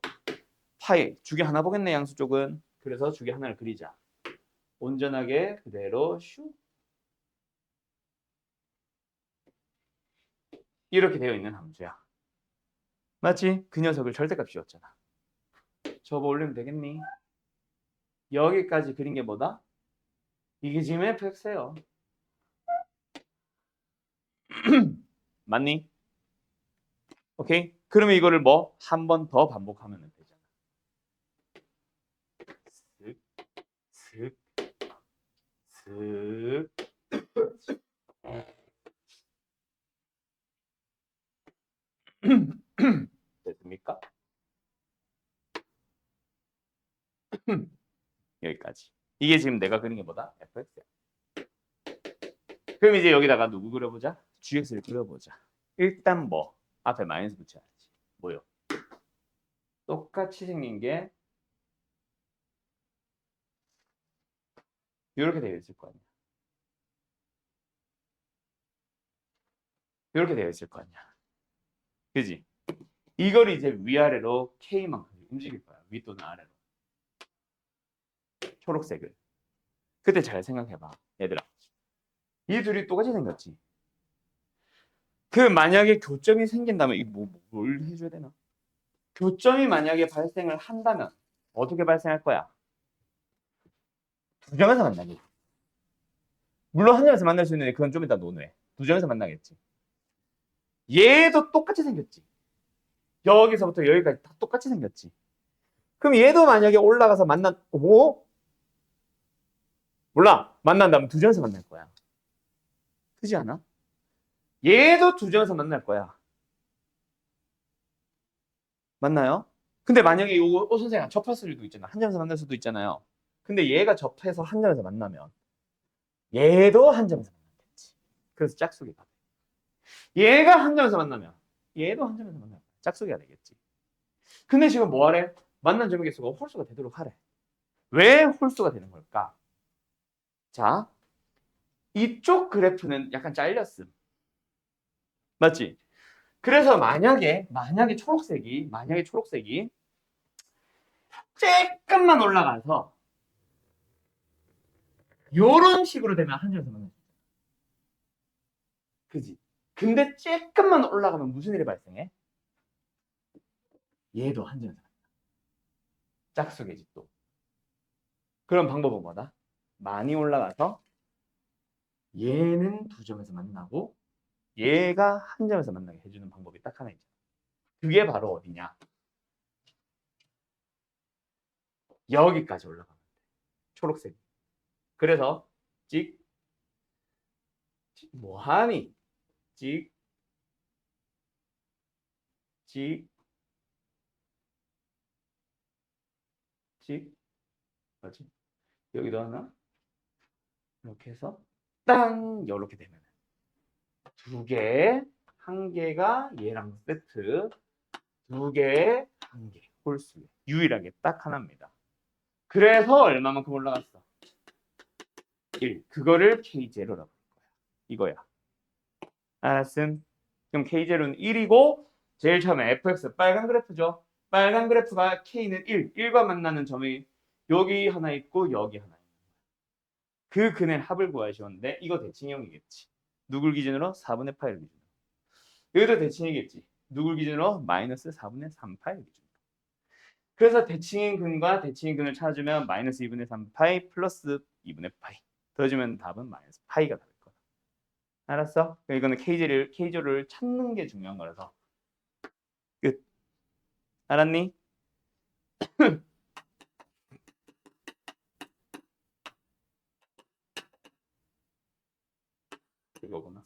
파이 주기 하나 보겠네, 양수 쪽은. 그래서 주기 하나를 그리자. 온전하게 그대로 슈 이렇게 되어 있는 함수야. 맞지? 그 녀석을 절대값 씌웠잖아. 접어 올리면 되겠니? 여기까지 그린 게 뭐다? 이게 지금 fx예요. 맞니? 오케이? 그러면 이거를 뭐 한 번 더 반복하면 되잖아. 슥, 슥, 슥. 됐습니까? 여기까지. 이게 지금 내가 그린 게 뭐다? fx야. 그럼 이제 여기다가 누구 그려보자? gx를 그려보자. 일단 뭐 앞에 마이너스 붙여야지. 뭐요? 똑같이 생긴 게 이렇게 되어 있을 거 아니야. 이렇게 되어 있을 거 아니야. 그지? 이걸 이제 위아래로 K만큼 움직일 거야. 위 또는 아래로. 초록색을. 그때 잘 생각해봐. 얘들아. 이 둘이 똑같이 생겼지. 그 만약에 교점이 생긴다면 뭘 해줘야 되나? 교점이 만약에 발생을 한다면 어떻게 발생할 거야? 두 점에서 만나겠지. 물론 한 점에서 만날 수 있는데 그건 좀 이따 논해. 두 점에서 만나겠지. 얘도 똑같이 생겼지. 여기서부터 여기까지 다 똑같이 생겼지. 그럼 얘도 만약에 올라가서 몰라. 만난다면 두 점에서 만날 거야. 그지 않아? 얘도 두 점에서 만날 거야. 맞나요? 근데 만약에 이거 선생님 접했을 수도 있잖아. 한 점에서 만날 수도 있잖아요. 근데 얘가 접해서 한 점에서 만나면 얘도 한 점에서 만나겠지. 그래서 짝수기가 돼. 얘가 한 점에서 만나면 얘도 한 점에서 만나면 짝수기가 되겠지. 근데 지금 뭐 하래? 만난 점의 개수가 홀수가 되도록 하래. 왜 홀수가 되는 걸까? 자, 이쪽 그래프는 약간 잘렸음. 맞지? 그래서 만약에 초록색이 조금만 올라가서 요런 식으로 되면 한 점에서 만날 수 있어. 그지? 근데 조금만 올라가면 무슨 일이 발생해? 얘도 한 점에서 만나. 짝수겠지 또. 그런 방법은 뭐다? 많이 올라가서 얘는 두 점에서 만나고 얘가 한 점에서 만나게 해주는 방법이 딱 하나 있죠. 그게 바로 어디냐? 여기까지 올라가면 돼. 초록색. 그래서 찍, 뭐하니? 찍, 찍, 찍, 뭐지? 여기도 하나 이렇게 해서 땅 이렇게 되면 두 개, 한 개가 얘랑 세트, 두 개, 한 개, 홀수 유일하게 딱 하나입니다. 그래서 얼마만큼 올라갔어? 1. 그거를 K0라고 할 거야. 이거야. 알았음? 그럼 K0는 1이고 제일 처음에 fx 빨간 그래프죠. 빨간 그래프가 K는 1, 1과 만나는 점이 여기 하나 있고 여기 하나 있고 그 근의 합을 구하시었는데 이거 대칭형이겠지. 누굴 기준으로? 4분의 8을 기준으로. 여기도 대칭이겠지. 누굴 기준으로? 마이너스 4분의 3파이 기준으로. 그래서 대칭인 근과 대칭인 근을 찾아주면 마이너스 2분의 3파이 플러스 2분의 파이. 더해주면 답은 마이너스 파이가 될 거야. 알았어? 이거는 K조를 찾는 게 중요한 거라서. 끝. 알았니? 이거구나.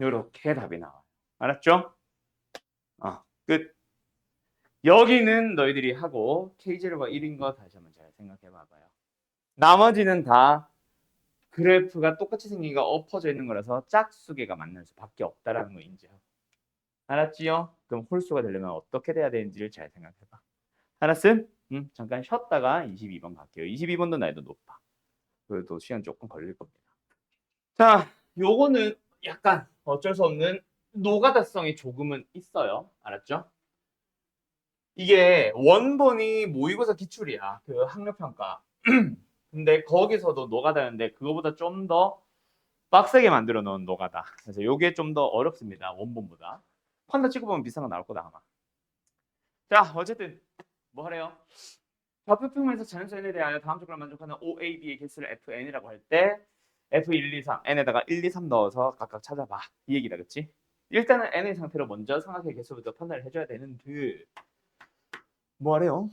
요렇게 답이 나와요. 알았죠? 끝. 여기는 너희들이 하고 K0가 1인 거 다시 한번 잘 생각해 봐봐요. 나머지는 다 그래프가 똑같이 생긴 거 엎어져 있는 거라서 짝수계가 만날 수밖에 없다라는 거 인지하고. 알았지요? 그럼 홀수가 되려면 어떻게 돼야 되는지를 잘 생각해봐. 알았음? 잠깐 쉬었다가 22번 갈게요. 22번도 난이도 높아. 그래도 시간 조금 걸릴 겁니다. 자, 요거는 약간 어쩔 수 없는 노가다성이 조금은 있어요. 알았죠? 이게 원본이 모의고사 기출이야. 그 학력평가. 근데 거기서도 노가다였는데 그거보다 좀 더 빡세게 만들어 놓은 노가다. 그래서 요게 좀 더 어렵습니다. 원본보다. 판다 찍어보면 비슷한 거 나올 거다 아마. 자, 어쨌든 뭐 하래요? 좌표평면에서 자연수 n에 대하여 다음 조건을 만족하는 OAB의 개수를 FN이라고 할 때 F1, 2, 3, n에다가 1, 2, 3 넣어서 각각 찾아봐. 이 얘기다, 그치? 일단은 n의 상태로 먼저 삼각형의 개수부터 판단을 해줘야 되는데 뭐 하래요?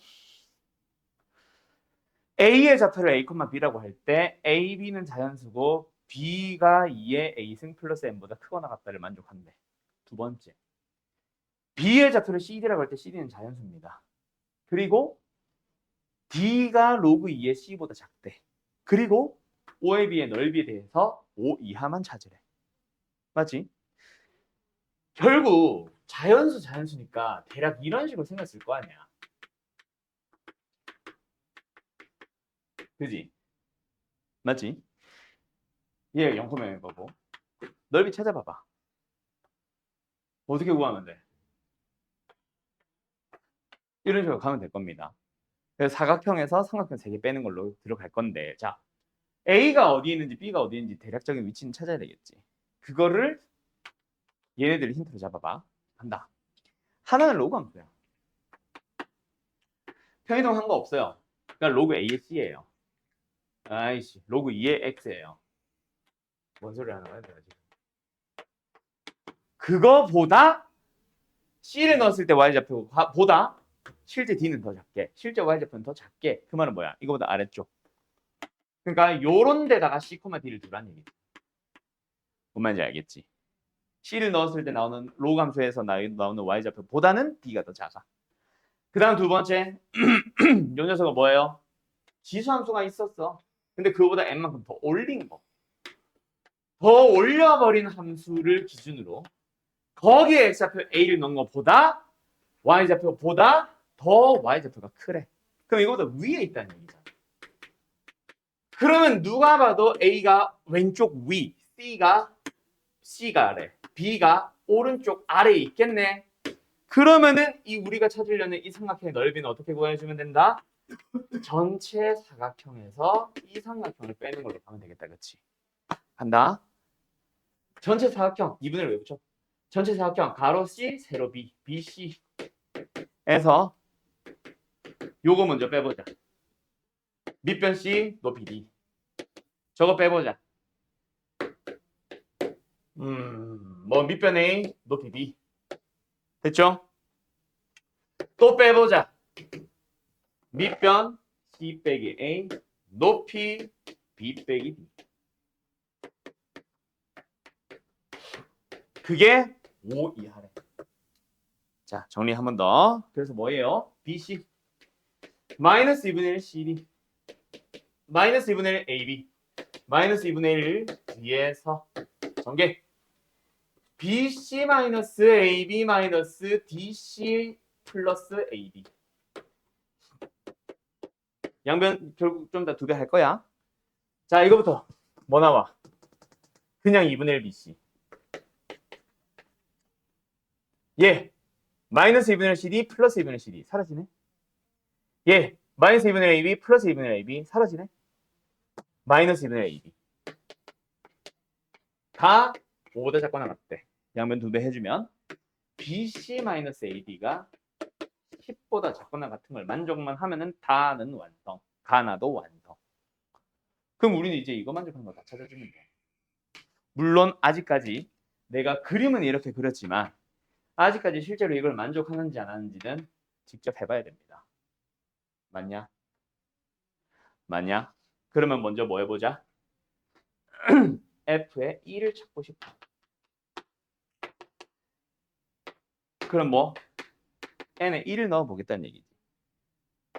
A의 좌표를 A, B라고 할 때 A, B는 자연수고 B가 2의 A승 플러스 N보다 크거나 같다를 만족한대. 두 번째, B의 좌표를 CD라고 할 때 CD는 자연수입니다. 그리고 D가 로그 2의 C보다 작대. 그리고 O의 B의 넓이에 대해서 O 이하만 찾으래. 맞지? 결국 자연수니까 대략 이런 식으로 생겼을 거 아니야. 그지? 맞지? 얘 0,0일 거고. 넓이 찾아봐봐. 어떻게 구하면 돼? 이런 식으로 가면 될 겁니다. 그래서 사각형에서 삼각형 3개 빼는 걸로 들어갈 건데, 자, A가 어디 있는지 B가 어디 있는지 대략적인 위치는 찾아야 되겠지. 그거를 얘네들을 힌트로 잡아봐. 간다. 하나는 로그 함수야. 평이동 한 거 없어요. 그러니까 로그 A의 C예요. 아이씨, 로그 2의 X예요. 뭔 소리 하는 거야, 내가 지금. 그거보다 C를 넣었을 때 Y좌표보다 실제 D는 더 작게, 실제 Y좌표는 더 작게. 그 말은 뭐야? 이거보다 아래쪽. 그러니까 요런 데다가 C, D를 두라는 얘기지. 뭔 말인지 알겠지? C를 넣었을 때 나오는 로그 함수에서 나오는 Y좌표보다는 D가 더 작아. 그 다음 두 번째, 요 녀석은 뭐예요? 지수함수가 있었어. 근데 그거보다 n만큼 더 올린 거. 더 올려버린 함수를 기준으로 거기에 x좌표 a를 넣은 것보다 y좌표보다 더 y좌표가 크래. 그럼 이거보다 위에 있다는 얘기잖아. 그러면 누가 봐도 a가 왼쪽 위, C가 아래, B가 오른쪽 아래에 있겠네. 그러면은 이 우리가 찾으려는 이 삼각형의 넓이는 어떻게 구해주면 된다? 전체 사각형에서 이 삼각형을 빼는 걸로 가면 되겠다. 그치? 간다. 전체 사각형 2분의 1 왜 붙여? 전체 사각형 가로 C, 세로 B, BC에서 요거 먼저 빼보자. 밑변 C, 높이 D. 저거 빼보자. 뭐 밑변 A, 높이 B. 됐죠? 또 빼보자. 밑변 C 빼기 A, 높이 B 빼기 D. 그게 5 이하래. 자, 정리 한 번 더. 그래서 뭐예요? BC 마이너스 2분의 1 CD 마이너스 2분의 1 AB 마이너스 2분의 1 D에서 전개 BC 마이너스 AB 마이너스 DC 플러스 AD. 양변 결국 좀 더 두 배 할 거야. 자, 이거부터 뭐 나와? 그냥 2분의 1 BC. 예. 마이너스 2분의 1 CD 플러스 2분의 1 CD. 사라지네. 예. 마이너스 2분의 1 AB 플러스 2분의 1 AB. 사라지네. 마이너스 2분의 1 AB. 다 5보다 작거나 같대. 양변 두 배 해주면 BC-AD가 10보다 작거나 같은 걸 만족만 하면은 다는 완성. 가나도 완성. 그럼 우리는 이제 이거 만족하는 거 다 찾아주면 돼. 물론 아직까지 내가 그림은 이렇게 그렸지만 아직까지 실제로 이걸 만족하는지 안 하는지는 직접 해봐야 됩니다. 맞냐? 맞냐? 그러면 먼저 뭐 해보자. F의 1을 찾고 싶어. 그럼 뭐 n에 1을 넣어보겠다는 얘기지.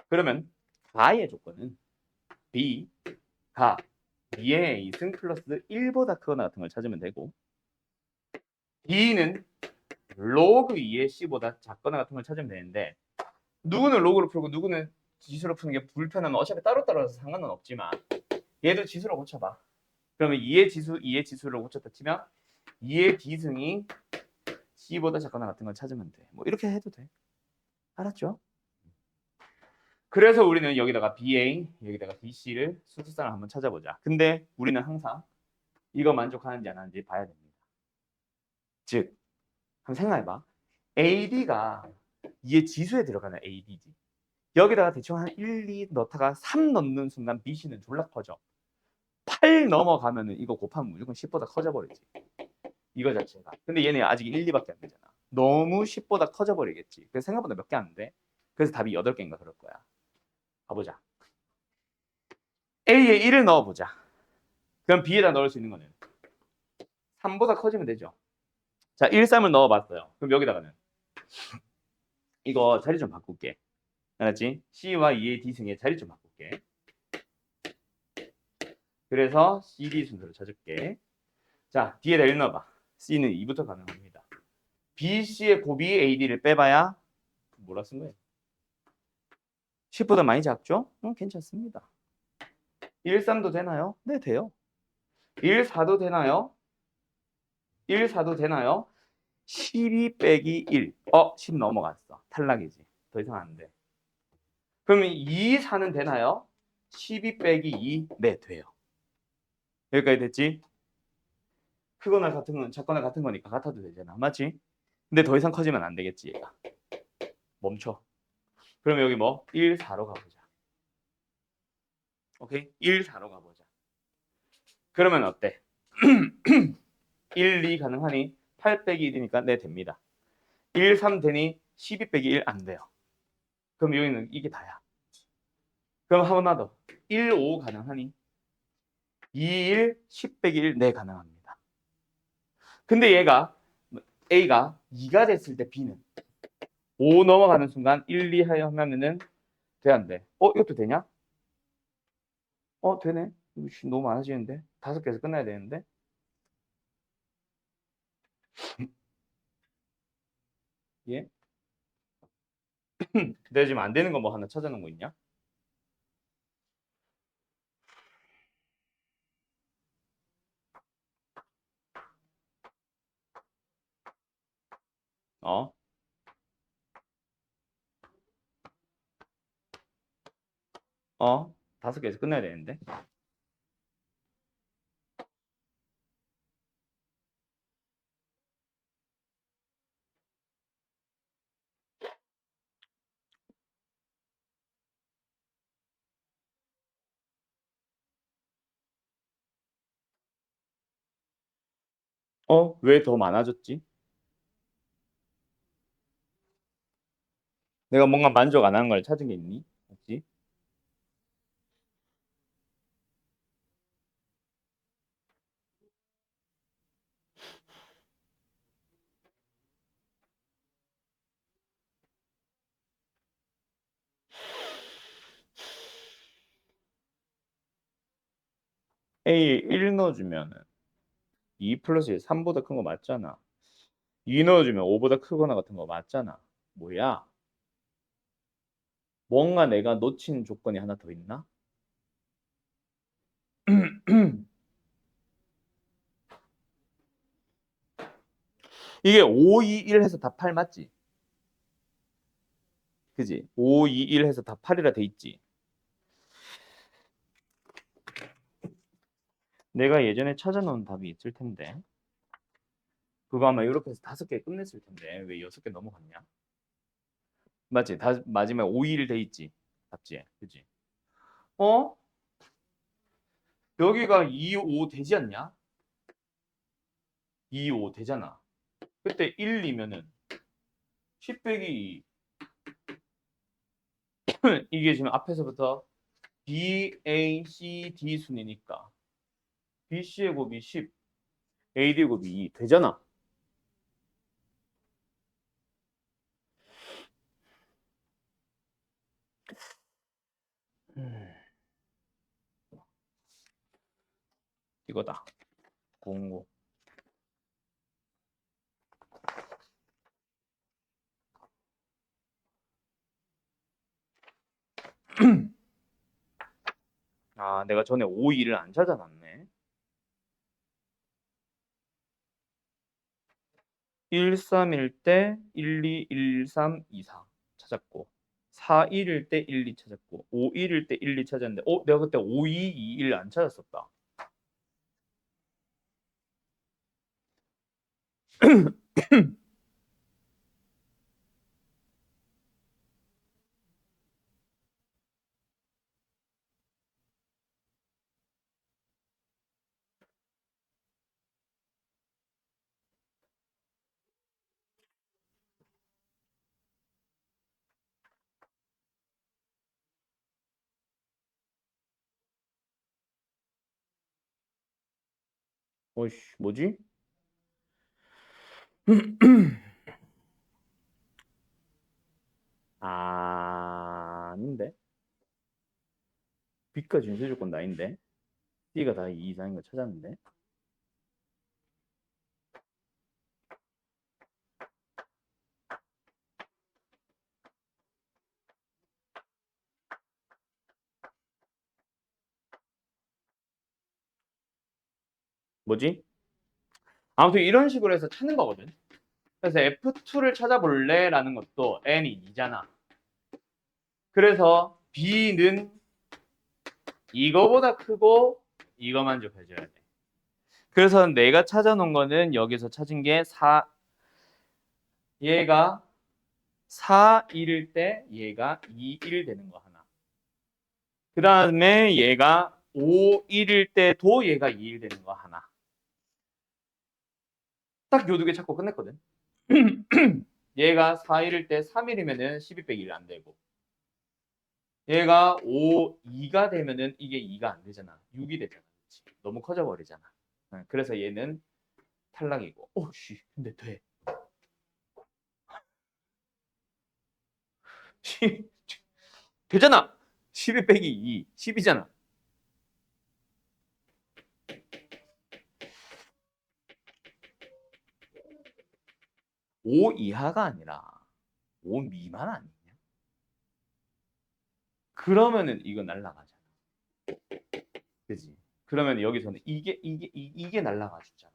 그러면 가의 조건은 b가 b의 이승 플러스 1보다 크거나 같은 걸 찾으면 되고, d는 로그 2의 c보다 작거나 같은 걸 찾으면 되는데, 누구는 로그로 풀고 누구는 지수로 푸는 게 불편하면 어차피 따로따로라서 상관은 없지만 얘도 지수로 고쳐봐. 그러면 2의 지수를 고쳤다 치면 2의 비승이 c보다 작거나 같은 걸 찾으면 돼. 뭐 이렇게 해도 돼. 알았죠? 그래서 우리는 여기다가 BA, 여기다가 BC를 수수산을 한번 찾아보자. 근데 우리는 항상 이거 만족하는지 안 하는지 봐야 됩니다. 즉, 한번 생각해봐. AD가 이의 지수에 들어가는 AD지. 여기다가 대충 한 1, 2 넣다가 3 넣는 순간 BC는 졸라 커져. 8 넘어가면은 이거 곱하면 무조건 10보다 커져버리지. 이거 자체가. 근데 얘는 아직 1, 2밖에 안 되잖아. 너무 10보다 커져버리겠지. 그래서 생각보다 몇 개 안 돼. 그래서 답이 8개인가 그럴 거야. 가보자. A에 1을 넣어보자. 그럼 B에다 넣을 수 있는 거는 3보다 커지면 되죠. 자, 1, 3을 넣어봤어요. 그럼 여기다가는 이거 자리 좀 바꿀게. 알았지? C와 2의 D승의 자리 좀 바꿀게. 그래서 CD 순서로 찾을게. 자, D에다 1 넣어봐. C는 2부터 가능합니다. B, C의 곱이 AD를 빼봐야 뭐라 쓴 거예요? 10보다 많이 작죠? 괜찮습니다. 1, 3도 되나요? 네, 돼요. 1, 4도 되나요? 1, 4도 되나요? 12 빼기 1. 10 넘어갔어. 탈락이지. 더 이상 안 돼. 그러면 2, 4는 되나요? 12 빼기 2. 네, 돼요. 여기까지 됐지? 크거나 같은 건 작거나 같은 거니까 같아도 되잖아. 맞지? 근데 더 이상 커지면 안 되겠지, 얘가. 멈춰. 그러면 여기 뭐? 1, 4로 가보자. 오케이? 1, 4로 가보자. 그러면 어때? 1, 2 가능하니? 8 빼기 1이니까 네, 됩니다. 1, 3 되니? 12 빼기 1 안 돼요. 그럼 여기는 이게 다야. 그럼 하나 더. 1, 5 가능하니? 2, 1, 10 빼기 1, 네, 가능합니다. 근데 얘가 A가 2가 됐을 때 B는 5 넘어가는 순간 1, 2 하면은 돼, 안 돼? 이것도 되냐? 되네. 너무 많아지는데? 5개에서 끝나야 되는데? 예? 내가 지금 안 되는 거 뭐 하나 찾아놓은 거 있냐? 어? 5개에서 끝나야 되는데? 왜 더 많아졌지? 내가 뭔가 만족 안 하는 걸 찾은 게 있니? 없지? A에 1 넣어주면은 2 플러스 1, 3보다 큰 거 맞잖아. 2 넣어주면 5보다 크거나 같은 거 맞잖아. 뭐야? 뭔가 내가 놓치는 조건이 하나 더 있나? 이게 5, 2, 1 해서 다 8 맞지? 그지? 5, 2, 1 해서 다 8이라 돼 있지? 내가 예전에 찾아놓은 답이 있을 텐데 그거 아마 이렇게 해서 5개 끝냈을 텐데 왜 6개 넘어갔냐? 맞지? 마지막에 5, 2, 1 돼 있지? 답지에. 그지? 어? 여기가 2, 5 되지 않냐? 2, 5 되잖아. 그때 1이면은 10 빼기 2. 이게 지금 앞에서부터 B, A, C, D 순이니까 B, C의 곱이 10, A, D 곱이 2 되잖아. 이거다. 0, 5. 내가 전에 5, 2를 안 찾아놨네. 1, 3일 때 1, 2, 1, 3, 2, 4 찾았고 4, 1일 때 1, 2 찾았고 5, 1일 때 1, 2 찾았는데 내가 그때 5, 2, 2, 1 안 찾았었다. 어이씨, 뭐지? 아닌데? B가 진수 조건 나인데? C가 다 2 이상인 거 찾았는데? 뭐지? 아무튼 이런 식으로 해서 찾는 거거든. 그래서 F2를 찾아볼래? 라는 것도 N이 2잖아. 그래서 B는 이거보다 크고 이거만 좁혀줘야 돼. 그래서 내가 찾아놓은 거는 여기서 찾은 게 4, 얘가 4, 1일 때 얘가 2, 1 되는 거 하나. 그 다음에 얘가 5, 1일 때도 얘가 2, 1 되는 거 하나. 딱 요 두 개 찾고 끝냈거든. 얘가 4, 1일 때 3일이면은 12 빼기 1 안 되고 얘가 5, 2가 되면은 이게 2가 안 되잖아. 6이 되잖아. 그치? 너무 커져 버리잖아. 그래서 얘는 탈락이고. 오씨, 근데 돼. 되잖아. 12 빼기 2, 10이잖아. 5 이하가 아니라 5 미만 아니냐? 그러면은 이거 날라가잖아. 그지? 그러면 여기서는 이게 날라가 주잖아.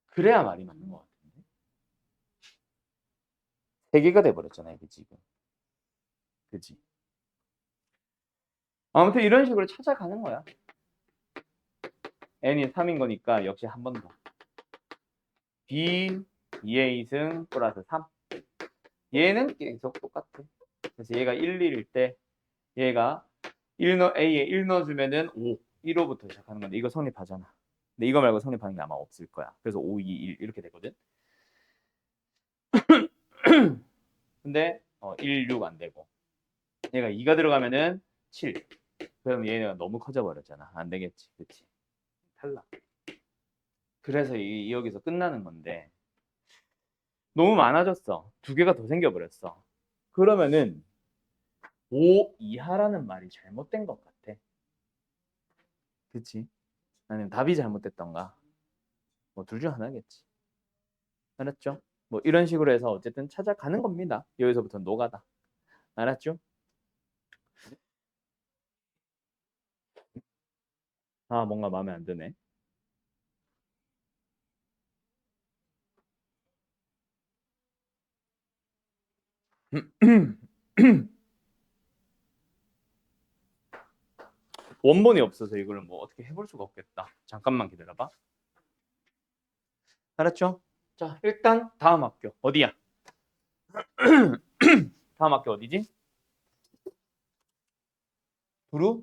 그래야 말이 맞는 것 같은데. 3개가 돼버렸잖아, 이게 지금. 그지? 아무튼 이런 식으로 찾아가는 거야. n이 3인 거니까 역시 한 번 더. b 2의 2승 플러스 3. 얘는 계속 똑같아. 그래서 얘가 1, 1일 때 얘가 A에 1 넣어주면은 5, 1호부터 시작하는 건데 이거 성립하잖아. 근데 이거 말고 성립하는 게 아마 없을 거야. 그래서 5, 2, 1 이렇게 되거든. 근데 1, 6 안 되고 얘가 2가 들어가면은 7. 그럼 얘가 너무 커져 버렸잖아. 안 되겠지. 그치? 탈락. 그래서 여기서 끝나는 건데 너무 많아졌어. 2개가 더 생겨버렸어. 그러면은 5 이하라는 말이 잘못된 것 같아. 그치? 아니면 답이 잘못됐던가. 뭐 둘 중 하나겠지. 알았죠? 뭐 이런 식으로 해서 어쨌든 찾아가는 겁니다. 여기서부터 노가다. 알았죠? 아, 뭔가 마음에 안 드네. 원본이 없어서 이걸 뭐 어떻게 해볼 수가 없겠다. 잠깐만 기다려봐. 알았죠? 자, 일단 다음 학교 어디야? 다음 학교 어디지? 두루?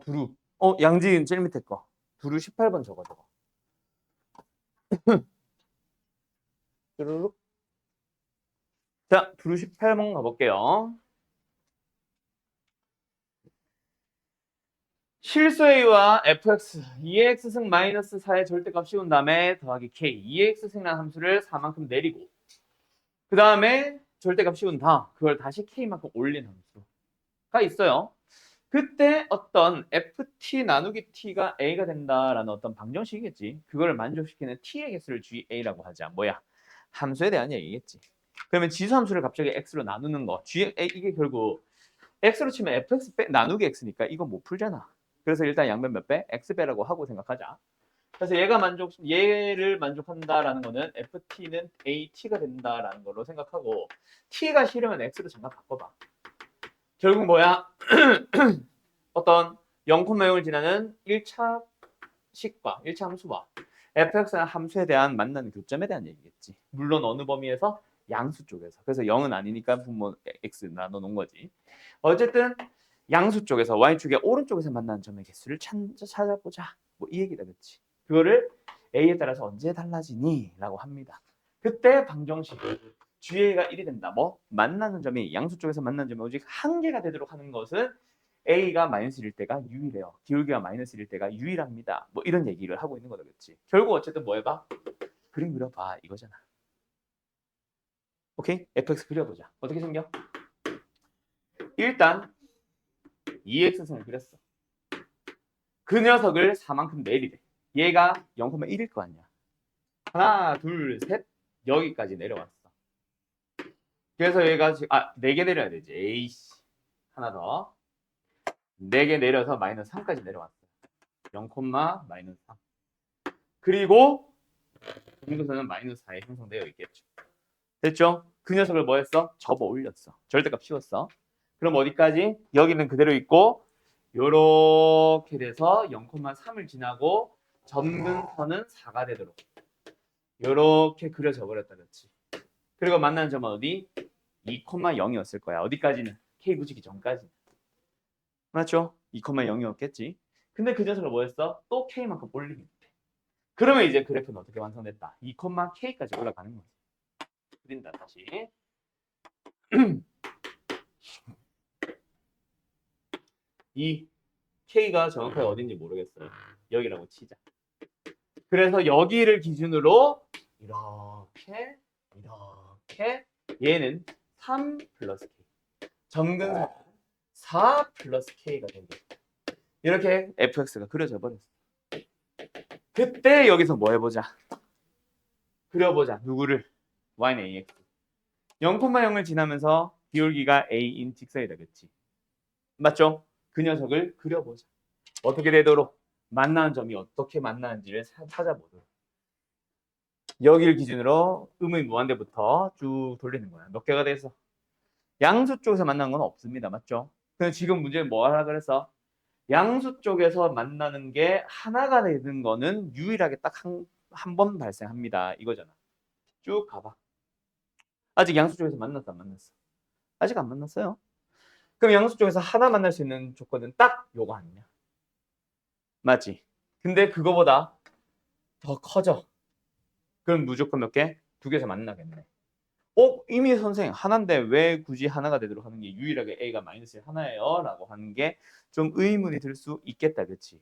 두루. 양지은 제일 밑에 거. 두루 18번 적어. 뚜루룩. 자, 두루 18번 가볼게요. 실수 a와 fx, 2x승 마이너스 4의 절대값 씌운 다음에 더하기 k, 2x승이라는 함수를 4만큼 내리고 그 다음에 절대값 씌운 그걸 다시 k만큼 올린 함수. T가 있어요. 그때 어떤 FT 나누기 T가 A가 된다라는 어떤 방정식이겠지. 그걸 만족시키는 T의 개수를 GA라고 하자. 뭐야? 함수에 대한 얘기겠지. 그러면 지수함수를 갑자기 X로 나누는 거. 이게 결국 X로 치면 FX 나누기 X니까 이거 못 풀잖아. 그래서 일단 양변 몇 배? X배라고 하고 생각하자. 그래서 얘를 만족한다라는 거는 FT는 AT가 된다라는 걸로 생각하고 T가 싫으면 X로 잠깐 바꿔봐. 결국 뭐야? 어떤 0,0을 지나는 1차 식과 1차 함수와 fx는 함수에 대한 만나는 교점에 대한 얘기겠지. 물론 어느 범위에서? 양수 쪽에서. 그래서 0은 아니니까 분모 x 나눠 놓은 거지. 어쨌든 양수 쪽에서 y축의 오른쪽에서 만나는 점의 개수를 찾아보자. 뭐 이 얘기다, 그렇지? 그거를 a에 따라서 언제 달라지니? 라고 합니다. 그때 방정식 GA가 1이 된다. 뭐? 만나는 점이 양수 쪽에서 만나는 점이 오직 한 개가 되도록 하는 것은 A가 마이너스 1일 때가 유일해요. 기울기가 마이너스 1일 때가 유일합니다. 뭐 이런 얘기를 하고 있는 거다, 그렇지? 결국 어쨌든 뭐 해봐? 그림 그려봐 이거잖아. 오케이? fx 그려보자. 어떻게 생겨? 일단 2x선을 그렸어. 그 녀석을 4만큼 내리래. 얘가 0,1일 거 아니야. 하나, 둘, 셋. 여기까지 내려왔어. 그래서 얘가 지금 4개 내려야 되지. 에이씨. 하나 더. 4개 내려서 마이너스 3까지 내려왔어. 0, 마이너스 3. 그리고 공도선은 마이너스 4에 형성되어 있겠죠. 됐죠? 그 녀석을 뭐 했어? 접어 올렸어. 절대값 씌웠어. 그럼 어디까지? 여기는 그대로 있고 요렇게 돼서 0,3을 지나고 점근선은 4가 되도록 요렇게 그려져 버렸다, 그렇지? 그리고 만나는 점은 어디? 2,0이었을 거야. 어디까지는? K 붙이기 전까지. 맞죠? 2,0이었겠지. 근데 그 녀석을 뭐 했어? 또 K만큼 올리면 돼. 그러면 이제 그래프는 어떻게 완성됐다? 2,K까지 올라가는 거지. 그린다, 다시. 이 K가 정확하게 어딘지 모르겠어요. 여기라고 치자. 그래서 여기를 기준으로 이렇게 얘는 3 플러스 K. 점근선 4 플러스 K가 되겠다. 이렇게 fx가 그려져 버렸어. 그때 여기서 뭐 해보자. 그려보자. 누구를? y는 ax. 0,0을 지나면서 기울기가 a인 직선이다, 그치? 맞죠? 그 녀석을 그려보자. 어떻게 되도록? 만나는 점이 어떻게 만나는지를 찾아보도록. 여기를 기준으로 음의 무한대부터 쭉 돌리는 거야. 몇 개가 돼서? 양수 쪽에서 만나는 건 없습니다. 맞죠? 근데 지금 문제는 뭐 하라 그래서? 양수 쪽에서 만나는 게 하나가 되는 거는 유일하게 딱 한 번 발생합니다. 이거잖아. 쭉 가봐. 아직 양수 쪽에서 만났어, 안 만났어? 아직 안 만났어요. 그럼 양수 쪽에서 하나 만날 수 있는 조건은 딱 요거 아니냐? 맞지? 근데 그거보다 더 커져. 그럼 무조건 몇 개? 2개에서 만나겠네. 이미 선생 하나인데 왜 굳이 하나가 되도록 하는 게 유일하게 A가 마이너스 하나예요? 라고 하는 게 좀 의문이 들 수 있겠다, 그치?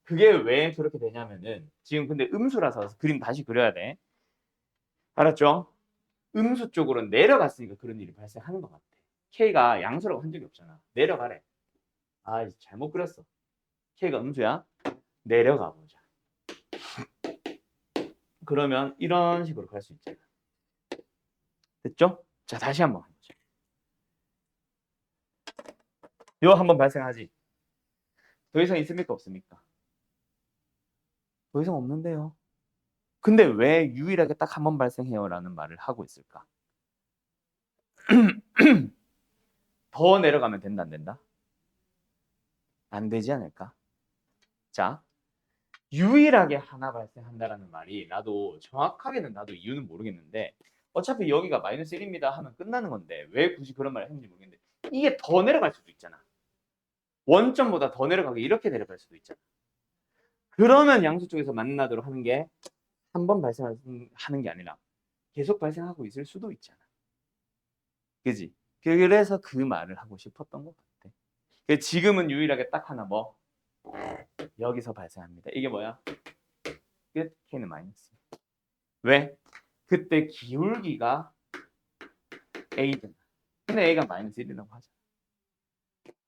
그게 왜 그렇게 되냐면은 지금 근데 음수라서 그림 다시 그려야 돼. 알았죠? 음수 쪽으로 내려갔으니까 그런 일이 발생하는 것 같아. K가 양수라고 한 적이 없잖아. 내려가래. 잘못 그렸어. K가 음수야. 내려가 보자. 그러면 이런 식으로 갈 수 있잖아. 됐죠? 자, 다시 한번 해보자. 요 한번 발생하지. 더 이상 있습니까? 없습니까? 더 이상 없는데요. 근데 왜 유일하게 딱 한 번 발생해요? 라는 말을 하고 있을까? 더 내려가면 된다, 안 된다? 안 되지 않을까? 자, 유일하게 하나 발생한다라는 말이 정확하게는 나도 이유는 모르겠는데 어차피 여기가 마이너스 1입니다 하면 끝나는 건데 왜 굳이 그런 말을 했는지 모르겠는데 이게 더 내려갈 수도 있잖아. 원점보다 더 내려가게 이렇게 내려갈 수도 있잖아. 그러면 양수 쪽에서 만나도록 하는 게 한 번 발생하는 게 아니라 계속 발생하고 있을 수도 있잖아. 그지? 그래서 그 말을 하고 싶었던 것 같아. 지금은 유일하게 딱 하나 뭐 여기서 발생합니다. 이게 뭐야? 끝. K는 마이너스. 왜? 그때 기울기가 A잖아. 근데 A가 마이너스 1이라고 하자.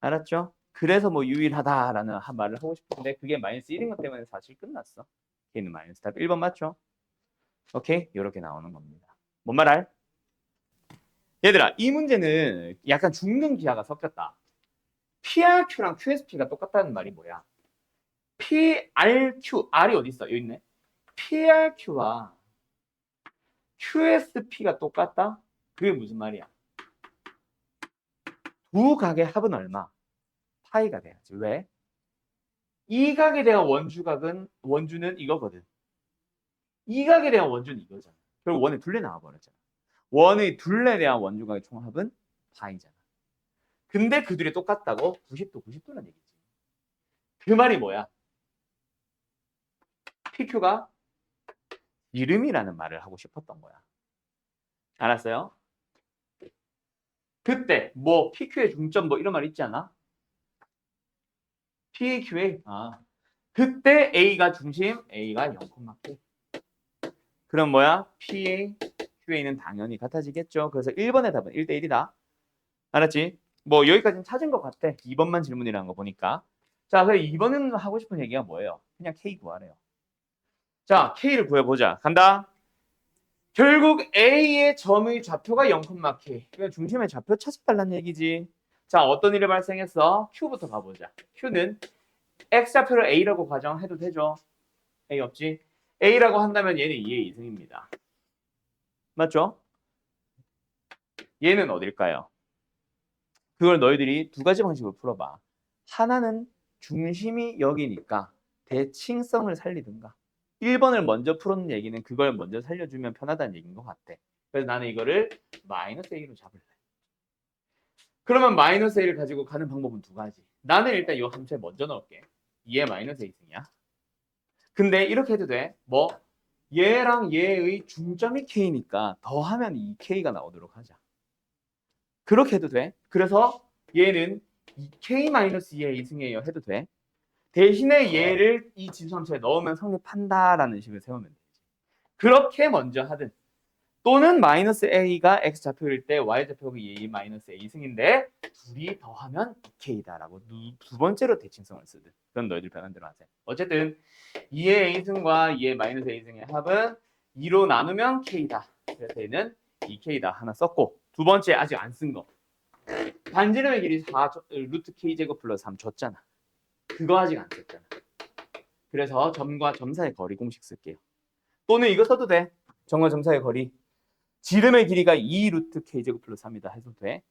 알았죠? 그래서 뭐 유일하다라는 말을 하고 싶은데 그게 마이너스 1인 것 때문에 사실 끝났어. K는 마이너스 답 1번 맞죠? 오케이? 이렇게 나오는 겁니다. 뭔 말 알? 얘들아, 이 문제는 약간 죽는 기하가 섞였다. PRQ랑 QSP가 똑같다는 말이 뭐야? PRQ, R이 어디 있어? 여기 있네. PRQ와 QSP가 똑같다? 그게 무슨 말이야? 두 각의 합은 얼마? 파이가 돼야지. 왜? 이 각에 대한 원주는 이거거든. 이 각에 대한 원주는 이거잖아. 그리고 원의 둘레 나와버렸잖아. 원의 둘레에 대한 원주각의 총합은 파이잖아. 근데 그 둘이 똑같다고? 90도, 90도란 얘기지. 그 말이 뭐야? PQ가 이름이라는 말을 하고 싶었던 거야. 알았어요? 그때 뭐 PQ의 중점 뭐 이런 말 있지 않아? PQ의 그때 A가 중심, A가 0,K. 그럼 뭐야? PA, QA는 당연히 같아지겠죠. 그래서 1번의 답은 1대1이다. 알았지? 뭐 여기까지는 찾은 것 같아. 2번만 질문이라는 거 보니까. 자, 그럼 2번은 하고 싶은 얘기가 뭐예요? 그냥 K 구하래요. 자, K를 구해보자. 간다. 결국 A의 점의 좌표가 0,K. 그러니까 중심의 좌표 찾아달라는 얘기지. 자, 어떤 일이 발생했어? Q부터 가보자. Q는 X좌표를 A라고 가정해도 되죠? A 없지? A라고 한다면 얘는 2의 2승입니다. 맞죠? 얘는 어딜까요? 그걸 너희들이 두 가지 방식으로 풀어봐. 하나는 중심이 여기니까 대칭성을 살리든가. 1번을 먼저 풀었는 얘기는 그걸 먼저 살려주면 편하다는 얘기인 것 같아. 그래서 나는 이거를 마이너스 A로 잡을래. 그러면 마이너스 A를 가지고 가는 방법은 두 가지. 나는 일단 이 함수에 먼저 넣을게. 2의 마이너스 A승이야. 근데 이렇게 해도 돼. 뭐 얘랑 얘의 중점이 K니까 더하면 2K가 나오도록 하자. 그렇게 해도 돼. 그래서 얘는 2K-2의 A승이에요 해도 돼. 대신에 얘를 이 지수함수에 넣으면 성립한다라는 식으로 세우면 되지. 그렇게 먼저 하든 또는 마이너스 A가 X좌표일 때 Y좌표가 A 마이너스 A승인데 둘이 더하면 2K다라고 두 번째로 대칭성을 쓰든 그건 너희들 편한 대로 하세요. 어쨌든 2의 A승과 2의 마이너스 A승의 합은 2로 나누면 K다. 그래서 얘는 2K다 하나 썼고 두 번째 아직 안 쓴 거. 반지름의 길이 4 루트 K제곱 플러스 3 줬잖아. 그거 아직 안 썼잖아. 그래서 점과 점 사이의 거리 공식 쓸게요. 또는 이거 써도 돼. 점과 점 사이의 거리. 지름의 길이가 2 루트 K제곱 플러스 3이다 해도 돼.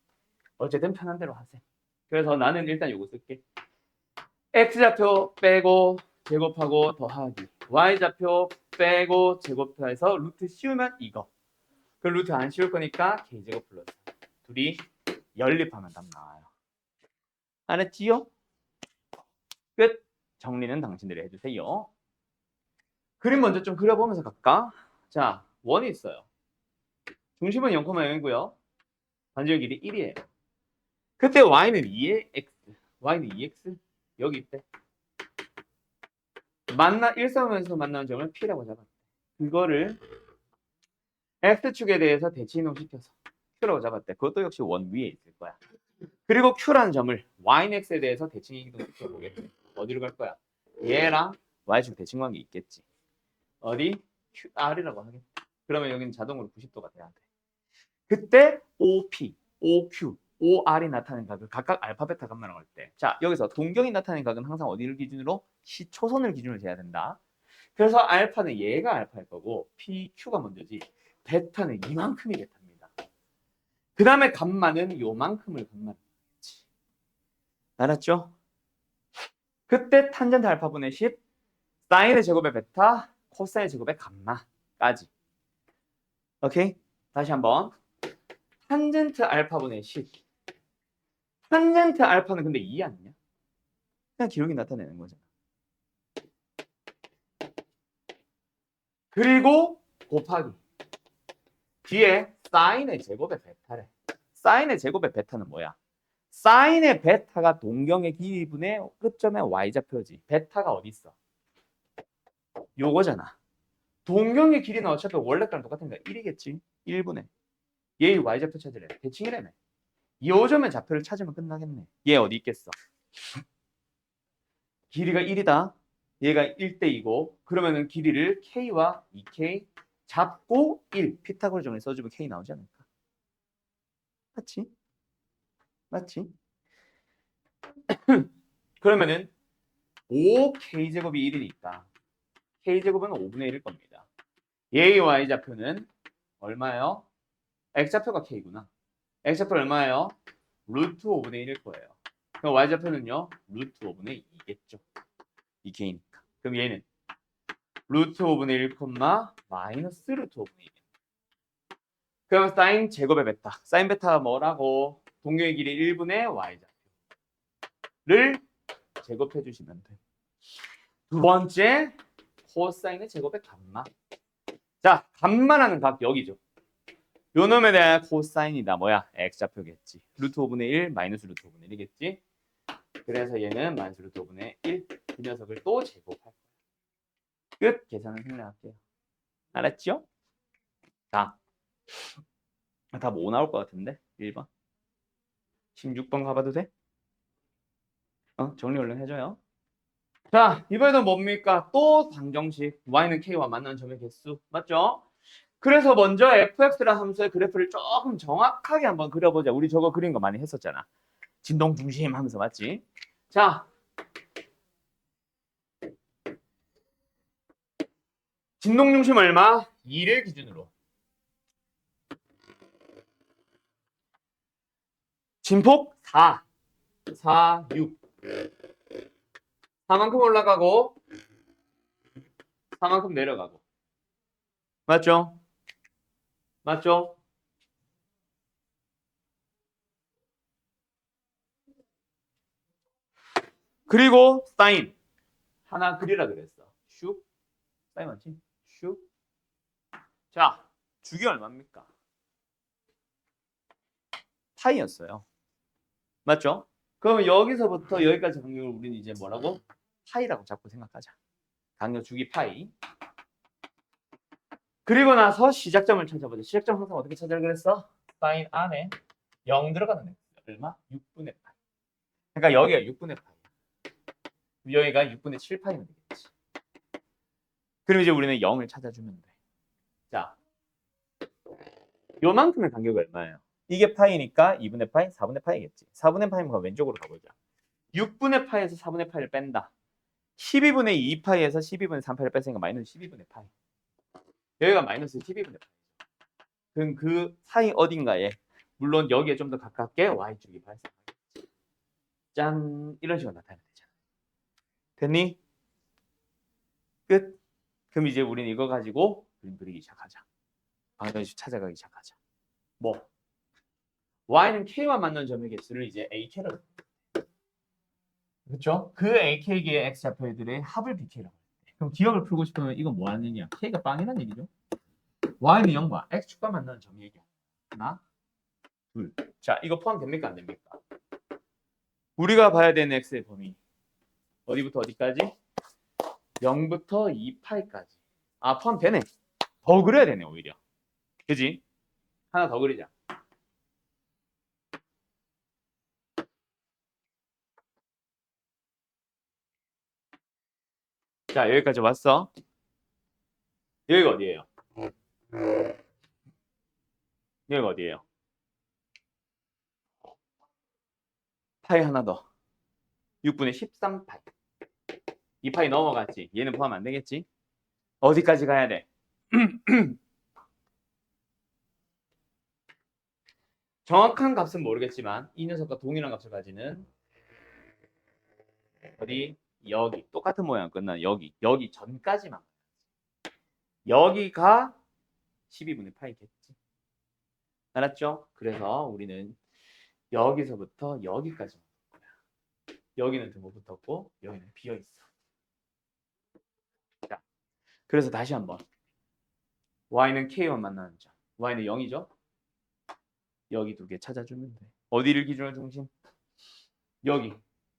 어쨌든 편한 대로 하세요. 그래서 나는 일단 요거 쓸게. X좌표 빼고 제곱하고 더하기. Y좌표 빼고 제곱해서 루트 씌우면 이거. 그 루트 안 씌울 거니까 K제곱 플러스 3. 둘이 연립하면 답 나와요. 알았지요? 끝. 정리는 당신들이 해주세요. 그림 먼저 좀 그려보면서 갈까? 자, 원이 있어요. 중심은 0,0이고요. 반지름 길이 1이에요. 그때 y는 2의 x, y는 2x 여기 있대. 일사면에서 만나는 점을 p라고 잡았대. 그거를 x축에 대해서 대칭이동시켜서 q라고 잡았대. 그것도 역시 원 위에 있을 거야. 그리고 q라는 점을 y는 x에 대해서 대칭이동시켜 보겠지. 어디로 갈 거야? 얘랑 y축 대칭관계 있겠지. 어디? r이라고 하겠지. 그러면 여기는 자동으로 90도가 돼야 돼. 그때 OP, OQ, OR이 나타낸 각을 각각 알파, 베타 값만 할 때. 자, 여기서 동경이 나타낸 각은 항상 어디를 기준으로? 시초선을 기준으로 재야 된다. 그래서 알파는 얘가 알파일 거고 PQ가 먼저지. 베타는 이만큼이 베타입니다. 그 다음에 감마는 요만큼을 감마지. 알았죠? 그때 탄젠트 알파분의 10, 사인의 제곱의 베타, 코사인의 제곱의 감마까지. 오케이? 다시 한번. 탄젠트 알파분의 10. 탄젠트 알파는 근데 2 아니냐? 그냥 기록이 나타내는 거잖아. 그리고 곱하기. 뒤에 사인의 제곱의 베타래. 사인의 제곱의 베타는 뭐야? 사인의 베타가 동경의 길이분의 끝점의 y좌표지. 베타가 어디 있어? 요거잖아. 동경의 길이는 어차피 원래 거랑 똑같으니까 1이겠지. 1분의. 얘의 y좌표 찾으래. 대칭이라며. 요점의 좌표를 찾으면 끝나겠네. 얘 어디 있겠어? 길이가 1이다. 얘가 1대2고 그러면은 길이를 K와 2K 잡고 1. 피타고라 정리 써주면 K 나오지 않을까? 맞지? 맞지? 그러면은 5K제곱이 1이니까 K제곱은 5분의 1일 겁니다. 얘의 Y좌표는 얼마예요? X좌표가 K구나. X좌표 얼마예요? 루트 5분의 1일 거예요. 그럼 Y좌표는요? 루트 5분의 2겠죠. 2K니까. 그럼 얘는 루트 5분의 1, 마이너스 루트 5분의 1. 그럼 사인 제곱의 베타. 사인 베타가 뭐라고? 동료의 길이 1분의 Y좌표를 제곱해 주시면 돼요. 두 번째, 코사인의 제곱의 감마. 자, 감마라는 각 여기죠. 요 놈에 대한 코사인이다. 뭐야? X좌표겠지. 루트 5분의 1, 마이너스 루트 5분의 1이겠지. 그래서 얘는 마이너스 루트 5분의 1. 이 녀석을 또 제곱할 거야. 끝. 계산을 생략할게요. 알았죠? 자, 답 5 나올 것 같은데? 1번. 16번 가봐도 돼? 정리 얼른 해줘요. 자, 이번에는 뭡니까? 또 방정식. y는 k와 만나는 점의 개수. 맞죠? 그래서 먼저 fx라는 함수의 그래프를 조금 정확하게 한번 그려보자. 우리 저거 그린 거 많이 했었잖아. 진동 중심 하면서 맞지? 자, 진동 중심 얼마? 2를 기준으로. 진폭 4, 4, 6. 4만큼 올라가고 4만큼 내려가고. 맞죠? 맞죠? 그리고 사인 하나 그리라 그랬어. 슉. 사인 맞지? 슉. 자, 주기 얼마입니까? 파이였어요. 맞죠? 그러면 여기서부터 여기까지 간격을 우리는 이제 뭐라고? 파이라고 잡고 생각하자. 간격 주기 파이. 그리고 나서 시작점을 찾아보자. 시작점 항상 어떻게 찾으라 그랬어? 사인 안에 0 들어가는 애. 얼마? 6분의 파이. 그러니까 여기가 6분의 파이. 여기가 6분의 7파이면 되겠지. 그럼 이제 우리는 0을 찾아주면 돼. 자, 요만큼의 간격이 얼마예요? 이게 파이니까 2분의 파이, 4분의 파이겠지. 4분의 파이면 왼쪽으로 가보자. 6분의 파이에서 4분의 파이를 뺀다. 12분의 2파이에서 12분의 3파이를 뺐으니까 마이너스 12분의 파이. 여기가 마이너스 12분의 파이. 그럼 그 사이 어딘가에 물론 여기에 좀 더 가깝게 y축이 발생하겠지. 짠! 이런 식으로 나타내면 되잖아. 됐니? 끝. 그럼 이제 우리는 이거 가지고 그림 그리기 시작하자. 방정식 찾아가기 시작하자. 뭐? y는 k와 맞는 점의 개수를 이제 ak로. 그렇죠? 그 ak의 x좌표들의 합을 bk라고. 그럼 기억을 풀고 싶으면 이건 뭐 하는 얘기야? k가 빵이라는 얘기죠. y는 0과 x축과 만나는 점 얘기야. 하나, 둘. 자, 이거 포함됩니까? 안 됩니까? 우리가 봐야 되는 x의 범위. 어디부터 어디까지? 0부터 2파이까지. 아, 포함되네. 더 그려야 되네, 오히려. 그지? 하나 더 그리자. 자, 여기까지 왔어. 여기가 어디예요? 여기가 어디예요? 파이 하나 더. 6분의 13파이. 2파이 넘어갔지. 얘는 포함 안 되겠지? 어디까지 가야 돼? 정확한 값은 모르겠지만 이 녀석과 동일한 값을 가지는 어디? 여기. 똑같은 모양 끝나는 여기. 여기 전까지만. 여기가 12분의 파이겠지. 알았죠? 그래서 우리는 여기서부터 여기까지. 여기는 등호 붙었고 여기는 비어 있어. 자, 그래서 다시 한번 y는 k와 만나는 점. y는 0이죠? 여기 두 개 찾아주면 돼. 어디를 기준으로 중심? 여기.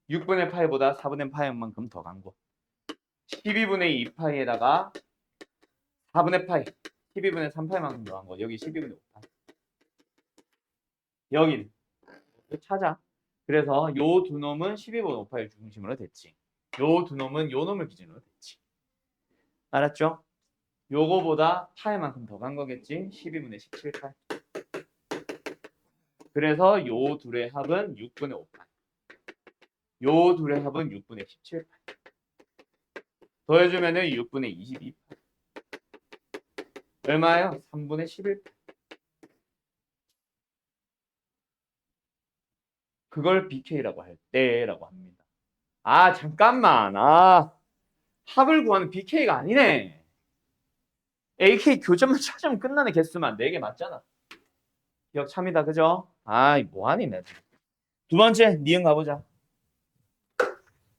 6분의 파이보다 4분의 파이만큼 더 간 곳. 12분의 2파이에다가 4분의 파이. 12분의 3파이만큼 더 간 곳. 여기 12분의 5파이. 여기는 찾아. 그래서 요 두 놈은 12번 5파일 중심으로 됐지. 요 두 놈은 요 놈을 기준으로 됐지. 알았죠? 요거보다 파일만큼 더 간 거겠지. 12분의 17파일. 그래서 요 둘의 합은 6분의 5파일. 요 둘의 합은 6분의 17파일. 더해주면은 6분의 22파일. 얼마예요? 3분의 11파일. 그걸 BK라고 할 때라고 합니다. 아, 잠깐만. 합을 구하는 BK가 아니네. AK 교점만 찾으면 끝나는 개수만 4개 맞잖아. 기억 참이다, 그죠? 아이, 뭐하니, 내. 두 번째, 니은 가보자.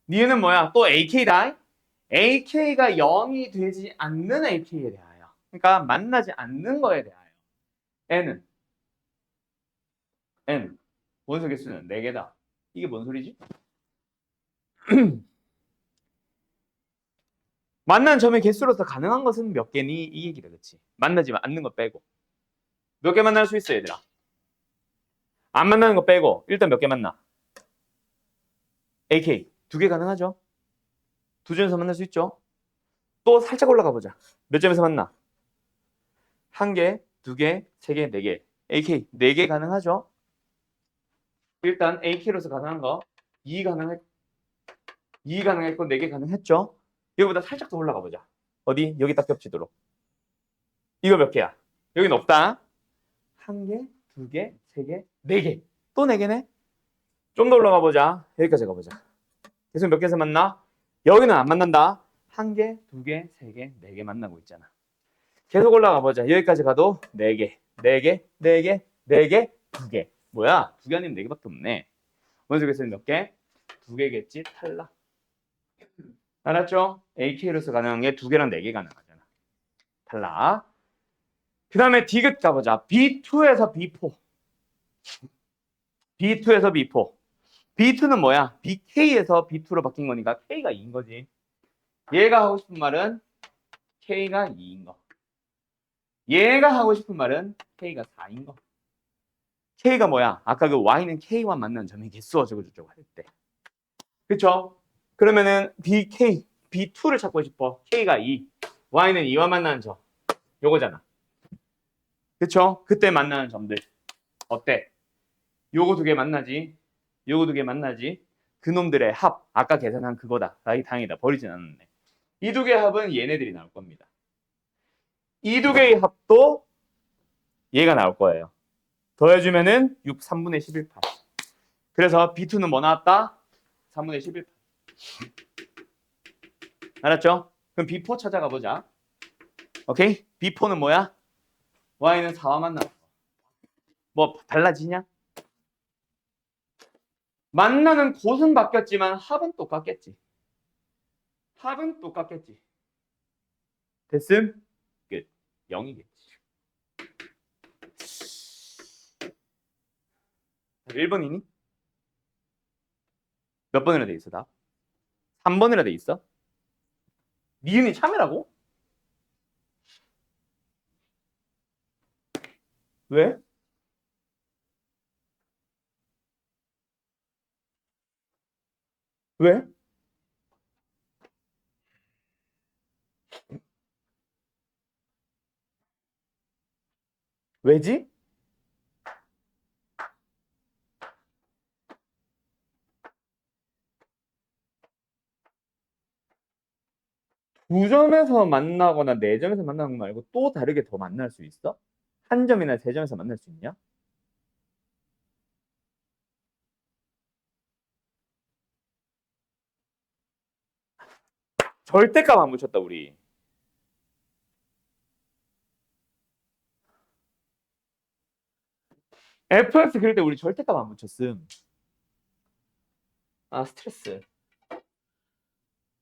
니은은 뭐야? 또 AK다. AK가 0이 되지 않는 AK에 대하여. 그러니까 만나지 않는 거에 대하여. N은? N. 원소 개수는 4개다. 이게 뭔 소리지? 만난 점의 개수로서 가능한 것은 몇 개니? 이 얘기다, 그치? 만나지 않는 거 빼고. 몇 개 만날 수 있어, 얘들아? 안 만나는 거 빼고 일단 몇 개 만나? AK 2개 가능하죠? 두 점에서 만날 수 있죠? 또 살짝 올라가 보자. 몇 점에서 만나? 1개, 2개, 3개, 4개. AK 4개 가능하죠? 일단 AK로서 가능한 거 2 가능했고 4개 가능했죠? 여기보다 살짝 더 올라가 보자. 어디? 여기 딱 겹치도록. 이거 몇 개야? 여기는 없다. 1개, 2개, 3개, 4개. 또 4개네? 좀 더 올라가 보자. 여기까지 가보자. 계속 몇 개에서 만나? 여기는 안 만난다. 1개, 2개, 3개, 4개 만나고 있잖아. 계속 올라가 보자. 여기까지 가도 4개, 4개, 4개, 4개, 2개. 뭐야? 2개 아니면 4개밖에 없네. 원소 개수는 몇 개? 2개겠지? 탈락. 알았죠? AK로서 가능한 게 2개랑 4개 가능하잖아. 탈락. 그 다음에 디귿 가보자. B2에서 B4. B2에서 B4. B2는 뭐야? BK에서 B2로 바뀐 거니까 K가 2인 거지. 얘가 하고 싶은 말은 K가 2인 거. 얘가 하고 싶은 말은 K가 4인 거. K가 뭐야? 아까 그 Y는 K와 만난 점의 개수 어쩌고저쩌고 할 때. 그쵸? 그러면은 BK, B2를 찾고 싶어. K가 2. Y는 2와 만나는 점. 요거잖아. 그쵸? 그때 만나는 점들. 어때? 요거 2개 만나지? 요거 2개 만나지? 그놈들의 합. 아까 계산한 그거다. 아이 다행이다. 버리진 않았네. 이 2개 합은 얘네들이 나올 겁니다. 이 2개의 합도 얘가 나올 거예요. 더해주면은 6, 3분의 11파이. 그래서 B2는 뭐 나왔다? 3분의 11파이. 알았죠? 그럼 B4 찾아가 보자. 오케이? B4는 뭐야? Y는 4와 만나. 뭐 달라지냐? 만나는 곳은 바뀌었지만 합은 똑같겠지. 합은 똑같겠지. 됐음? 끝. 0이겠지. 1번이니? 몇 번이나 돼 있어, 답? 3번이나 돼 있어? 니은이 참이라고? 왜? 왜? 왜지? 두 점에서 만나거나 네 점에서 만나는 거 말고 또 다르게 더 만날 수 있어? 한 점이나 세 점에서 만날 수 있냐? 절대값 안 붙였다 우리. fx 그릴 때 우리 절대값 안 붙였음. 아 스트레스.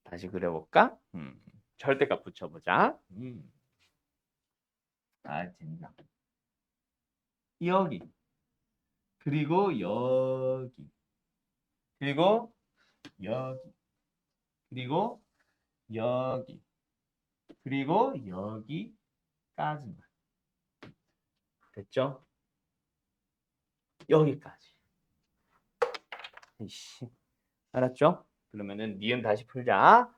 다시 그려볼까? 절대값 붙여보자. 아 진짜. 여기 그리고 여기 그리고 여기 그리고 여기 그리고 여기까지만 됐죠? 여기까지. 이씨. 알았죠? 그러면은 니은 다시 풀자.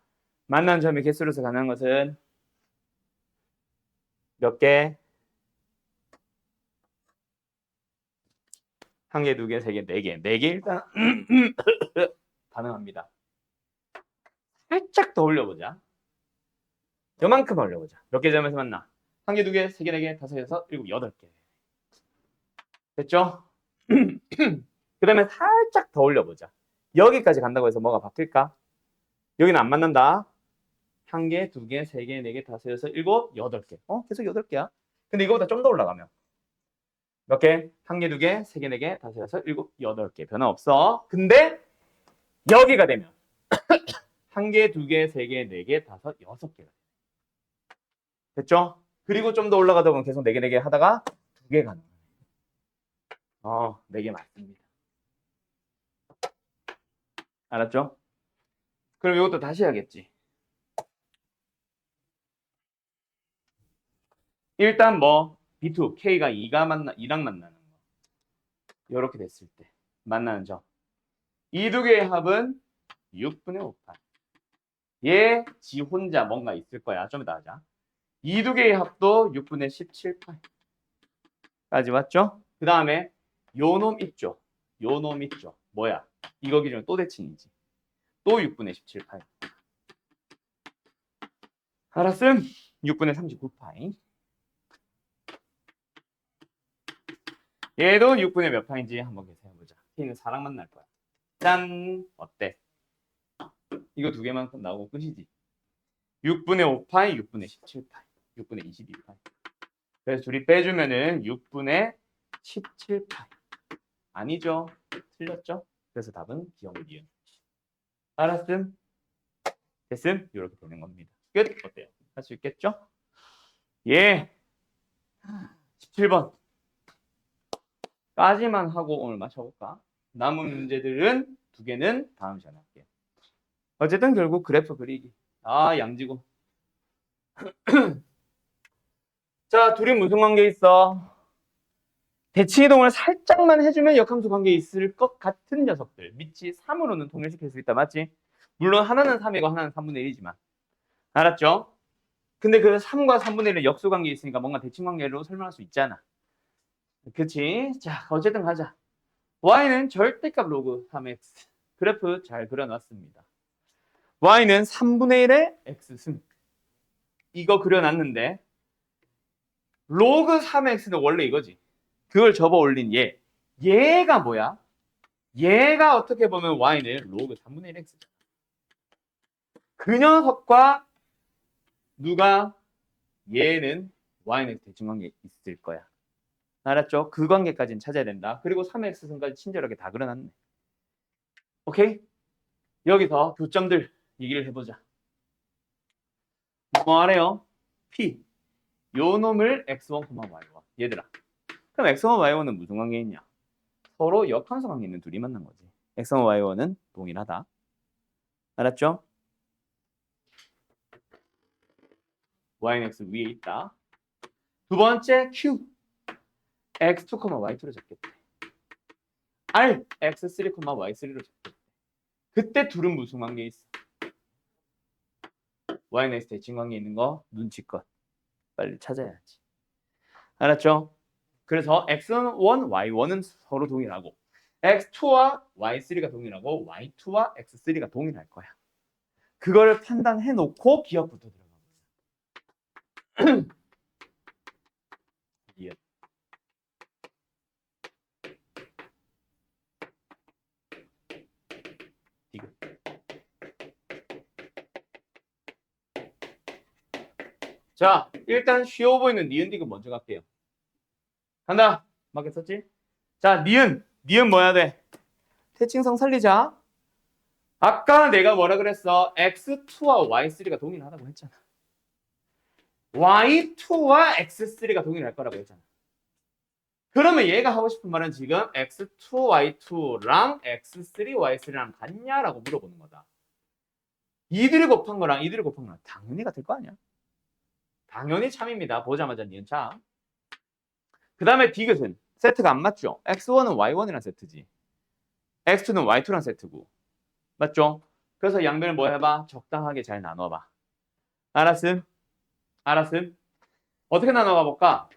만난 점의 개수로서 가능한 것은 몇 개? 한 개, 두 개, 세 개, 네 개. 네 개 일단 가능합니다. 살짝 더 올려보자. 요만큼 올려보자. 몇 개 점에서 만나? 한 개, 두 개, 세 개, 네 개, 다섯, 여섯, 일곱, 여덟 개. 됐죠? 그 다음에 살짝 더 올려보자. 여기까지 간다고 해서 뭐가 바뀔까? 여기는 안 만난다. 한 개, 두 개, 세 개, 네 개, 다섯, 여섯, 일곱, 여덟 개. 계속 여덟 개야. 근데 이거보다 좀 더 올라가면 몇 개? 한 개, 두 개, 세 개, 네 개, 다섯, 여섯, 일곱, 여덟 개. 변화 없어. 근데 여기가 되면 한 개, 두 개, 세 개, 네 개, 다섯, 여섯 개가 됐죠? 그리고 좀 더 올라가다 보면 계속 네 개, 네 개 하다가 두 개 가능. 네 개 맞습니다. 알았죠? 그럼 이것도 다시 해야겠지. 일단 뭐 B2, K가 2가 이랑 만나는 거. 이렇게 됐을 때 만나는 점. 이 두 개의 합은 6분의 5파. 얘, 지 혼자 뭔가 있을 거야. 좀 이따 하자. 이 두 개의 합도 6분의 17파까지 왔죠? 그 다음에 요 놈 있죠? 요 놈 있죠? 뭐야? 이거 기준으로 또 대칭이지. 또 6분의 17파. 알았음? 6분의 39파이. 얘도 6분의 몇 파인지 한번 계산해보자. K는 4랑 만날 거야. 짠! 어때? 이거 두 개만 나오고 끝이지. 6분의 5파이, 6분의 17파이, 6분의 22파이. 그래서 둘이 빼주면은 6분의 17파이. 아니죠? 틀렸죠? 그래서 답은 기억 니은. 알았음? 됐음? 이렇게 되는 겁니다. 끝! 어때요? 할 수 있겠죠? 예. 17번. 까지만 하고 오늘 맞춰볼까? 남은 문제들은 두 개는 다음 시간에 할게요. 어쨌든 결국 그래프 그리기. 양지고. 자, 둘이 무슨 관계 있어? 대칭이동을 살짝만 해주면 역함수 관계 있을 것 같은 녀석들. 밑이 3으로는 통일시킬 수 있다. 맞지? 물론 하나는 3이고 하나는 3분의 1이지만. 알았죠? 근데 그 3과 3분의 1은 역수 관계 있으니까 뭔가 대칭 관계로 설명할 수 있잖아. 그치? 자, 어쨌든 가자. y는 절대값 로그 3x. 그래프 잘 그려놨습니다. y는 3분의 1의 x승. 이거 그려놨는데 로그 3x는 원래 이거지. 그걸 접어 올린 얘. 얘가 뭐야? 얘가 어떻게 보면 y는 로그 3분의 1x잖아. 그 녀석과 누가 얘는 y는 대칭 관계 있을 거야. 알았죠? 그 관계까지는 찾아야 된다. 그리고 3x승까지 친절하게 다 그려놨네. 오케이? 여기서 교점들 얘기를 해보자. 뭐 하래요? P. 요 놈을 x1, y1. 얘들아. 그럼 x1, y1은 무슨 관계 있냐? 서로 역함수 관계 있는 둘이 만난 거지. x1, y1은 동일하다. 알았죠? y는 x 위에 있다. 두 번째 q. x2, y2로 잡겠대. r, x3, y3로 잡겠대. 그때 둘은 무슨 관계 있어? y는 x 대칭 관계 있는 거 눈치껏 빨리 찾아야지. 알았죠? 그래서 x1, y1은 서로 동일하고 x2와 y3가 동일하고 y2와 x3가 동일할 거야. 그걸 판단해 놓고 기억부터 들어가 보자. 이해. 디귿. 자, 일단 쉬워 보이는 니은 디귿 먼저 갈게요. 간다. 맞게 썼지? 자, 니은 뭐야 돼? 대칭성 살리자. 아까 내가 뭐라 그랬어? x2와 y3가 동일하다고 했잖아. y2와 x3가 동일할 거라고 했잖아. 그러면 얘가 하고 싶은 말은 지금 x2, y2랑 x3, y3랑 같냐라고 물어보는 거다. 이들이 곱한 거랑 이들이 곱한 거랑 당연히 같을 거 아니야. 당연히 참입니다. 보자마자 니은 참. 그 다음에 디귿은 세트가 안 맞죠? x1은 y1이랑 세트지. x2는 y2랑 세트고. 맞죠? 그래서 양변을 뭐 해봐? 적당하게 잘 나눠봐. 알았음? 알았음? 어떻게 나눠가 볼까?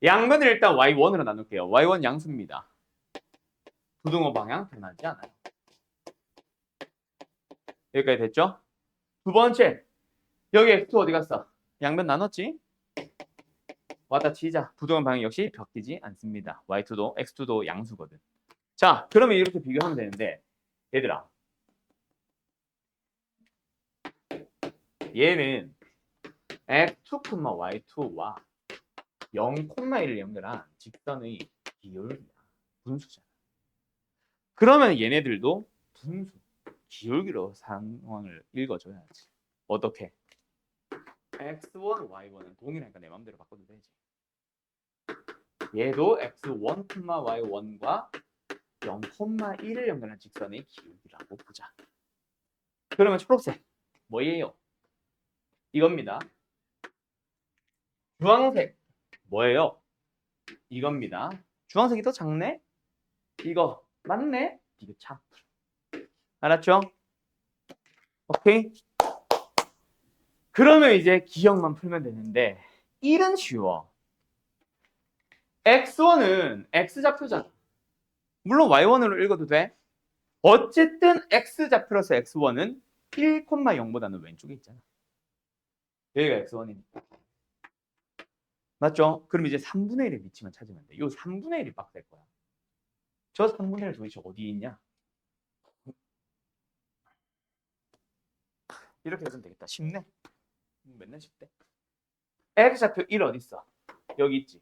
양변을 일단 y1으로 나눌게요. y1 양수입니다. 부등호 방향 변하지 않아요. 여기까지 됐죠? 두 번째, 여기 x2 어디 갔어? 양변 나눴지? 왔다 치자. 부등호 방향 역시 바뀌지 않습니다. y2도 x2도 양수거든. 자, 그러면 이렇게 비교하면 되는데 얘들아, 얘는 x2, y2와 0, 1을 연결한 직선의 기울기야. 분수잖아. 그러면 얘네들도 분수, 기울기로 상황을 읽어줘야지. 어떻게? x1, y1은 동일하니까 내 맘대로 바꿔도 되지. 얘도 x1, y1과 0, 1을 연결한 직선의 기울기라고 보자. 그러면 초록색 뭐예요? 이겁니다. 주황색 뭐예요? 이겁니다. 주황색이 더 작네? 이거 맞네? 이거 참. 알았죠? 오케이? 그러면 이제 기억만 풀면 되는데 1은 쉬워. x1은 x좌표잖아. 물론 y1으로 읽어도 돼. 어쨌든 x좌표로서 x1은 1,0보다는 왼쪽에 있잖아. 여기가 x1이니까. 맞죠? 그럼 이제 3분의 1의 위치만 찾으면 돼. 요 3분의 1이 빡셀 거야. 저 3분의 1 도대체 어디 있냐? 이렇게 해주면 되겠다. 쉽네. 맨날 쉽대. x좌표 1 어디 있어? 여기 있지.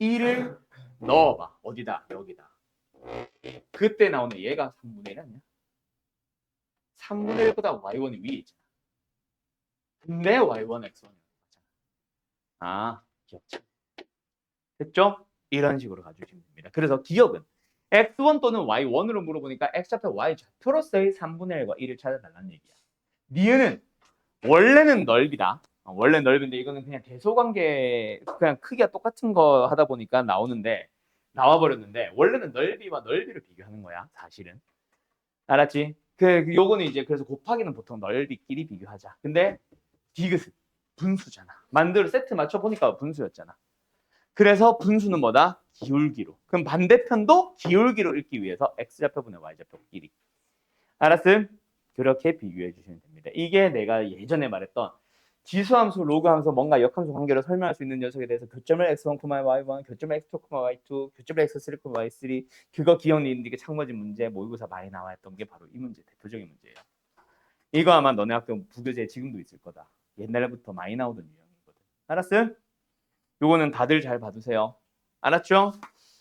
1을 넣어봐. 어디다? 여기다. 그때 나오는 얘가 3분의 1 아니야? 3분의 1보다 y1이 위에 있잖아. 근데 y1, x1이 맞잖아. 아, 기억자. 됐죠? 이런 식으로 가주시면 됩니다. 그래서 기억은 x1 또는 y1으로 물어보니까 x좌표 y좌표로서의 3분의 1과 1을 찾아달라는 얘기야. 니은은 원래는 넓이다. 원래 넓은데 이거는 그냥 대소관계 그냥 크기가 똑같은 거 하다 보니까 나와버렸는데 원래는 넓이와 넓이를 비교하는 거야 사실은. 알았지? 요거는 이제 그래서 곱하기는 보통 넓이끼리 비교하자. 근데 디귿은 분수잖아. 만들어 세트 맞춰 보니까 분수였잖아. 그래서 분수는 뭐다? 기울기로. 그럼 반대편도 기울기로 읽기 위해서 x좌표분의 y좌표끼리. 알았음? 그렇게 비교해 주시면 됩니다. 이게 내가 예전에 말했던 지수함수, 로그함수, 뭔가 역함수 관계로 설명할 수 있는 녀석에 대해서 교점을 x1, y1, 교점을 x2, y2, 교점을 x3, y3 그거 기억니까 창모집 문제, 모의고사 많이 나와있던 게 바로 이 문제, 대표적인 문제예요. 이거 아마 너네 학교 부교재에 지금도 있을 거다. 옛날부터 많이 나오던 유형이거든. 알았음? 요거는 다들 잘 봐두세요. 알았죠?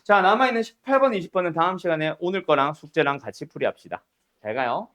자, 남아있는 18번, 20번은 다음 시간에 오늘 거랑 숙제랑 같이 풀이합시다. 잘 가요.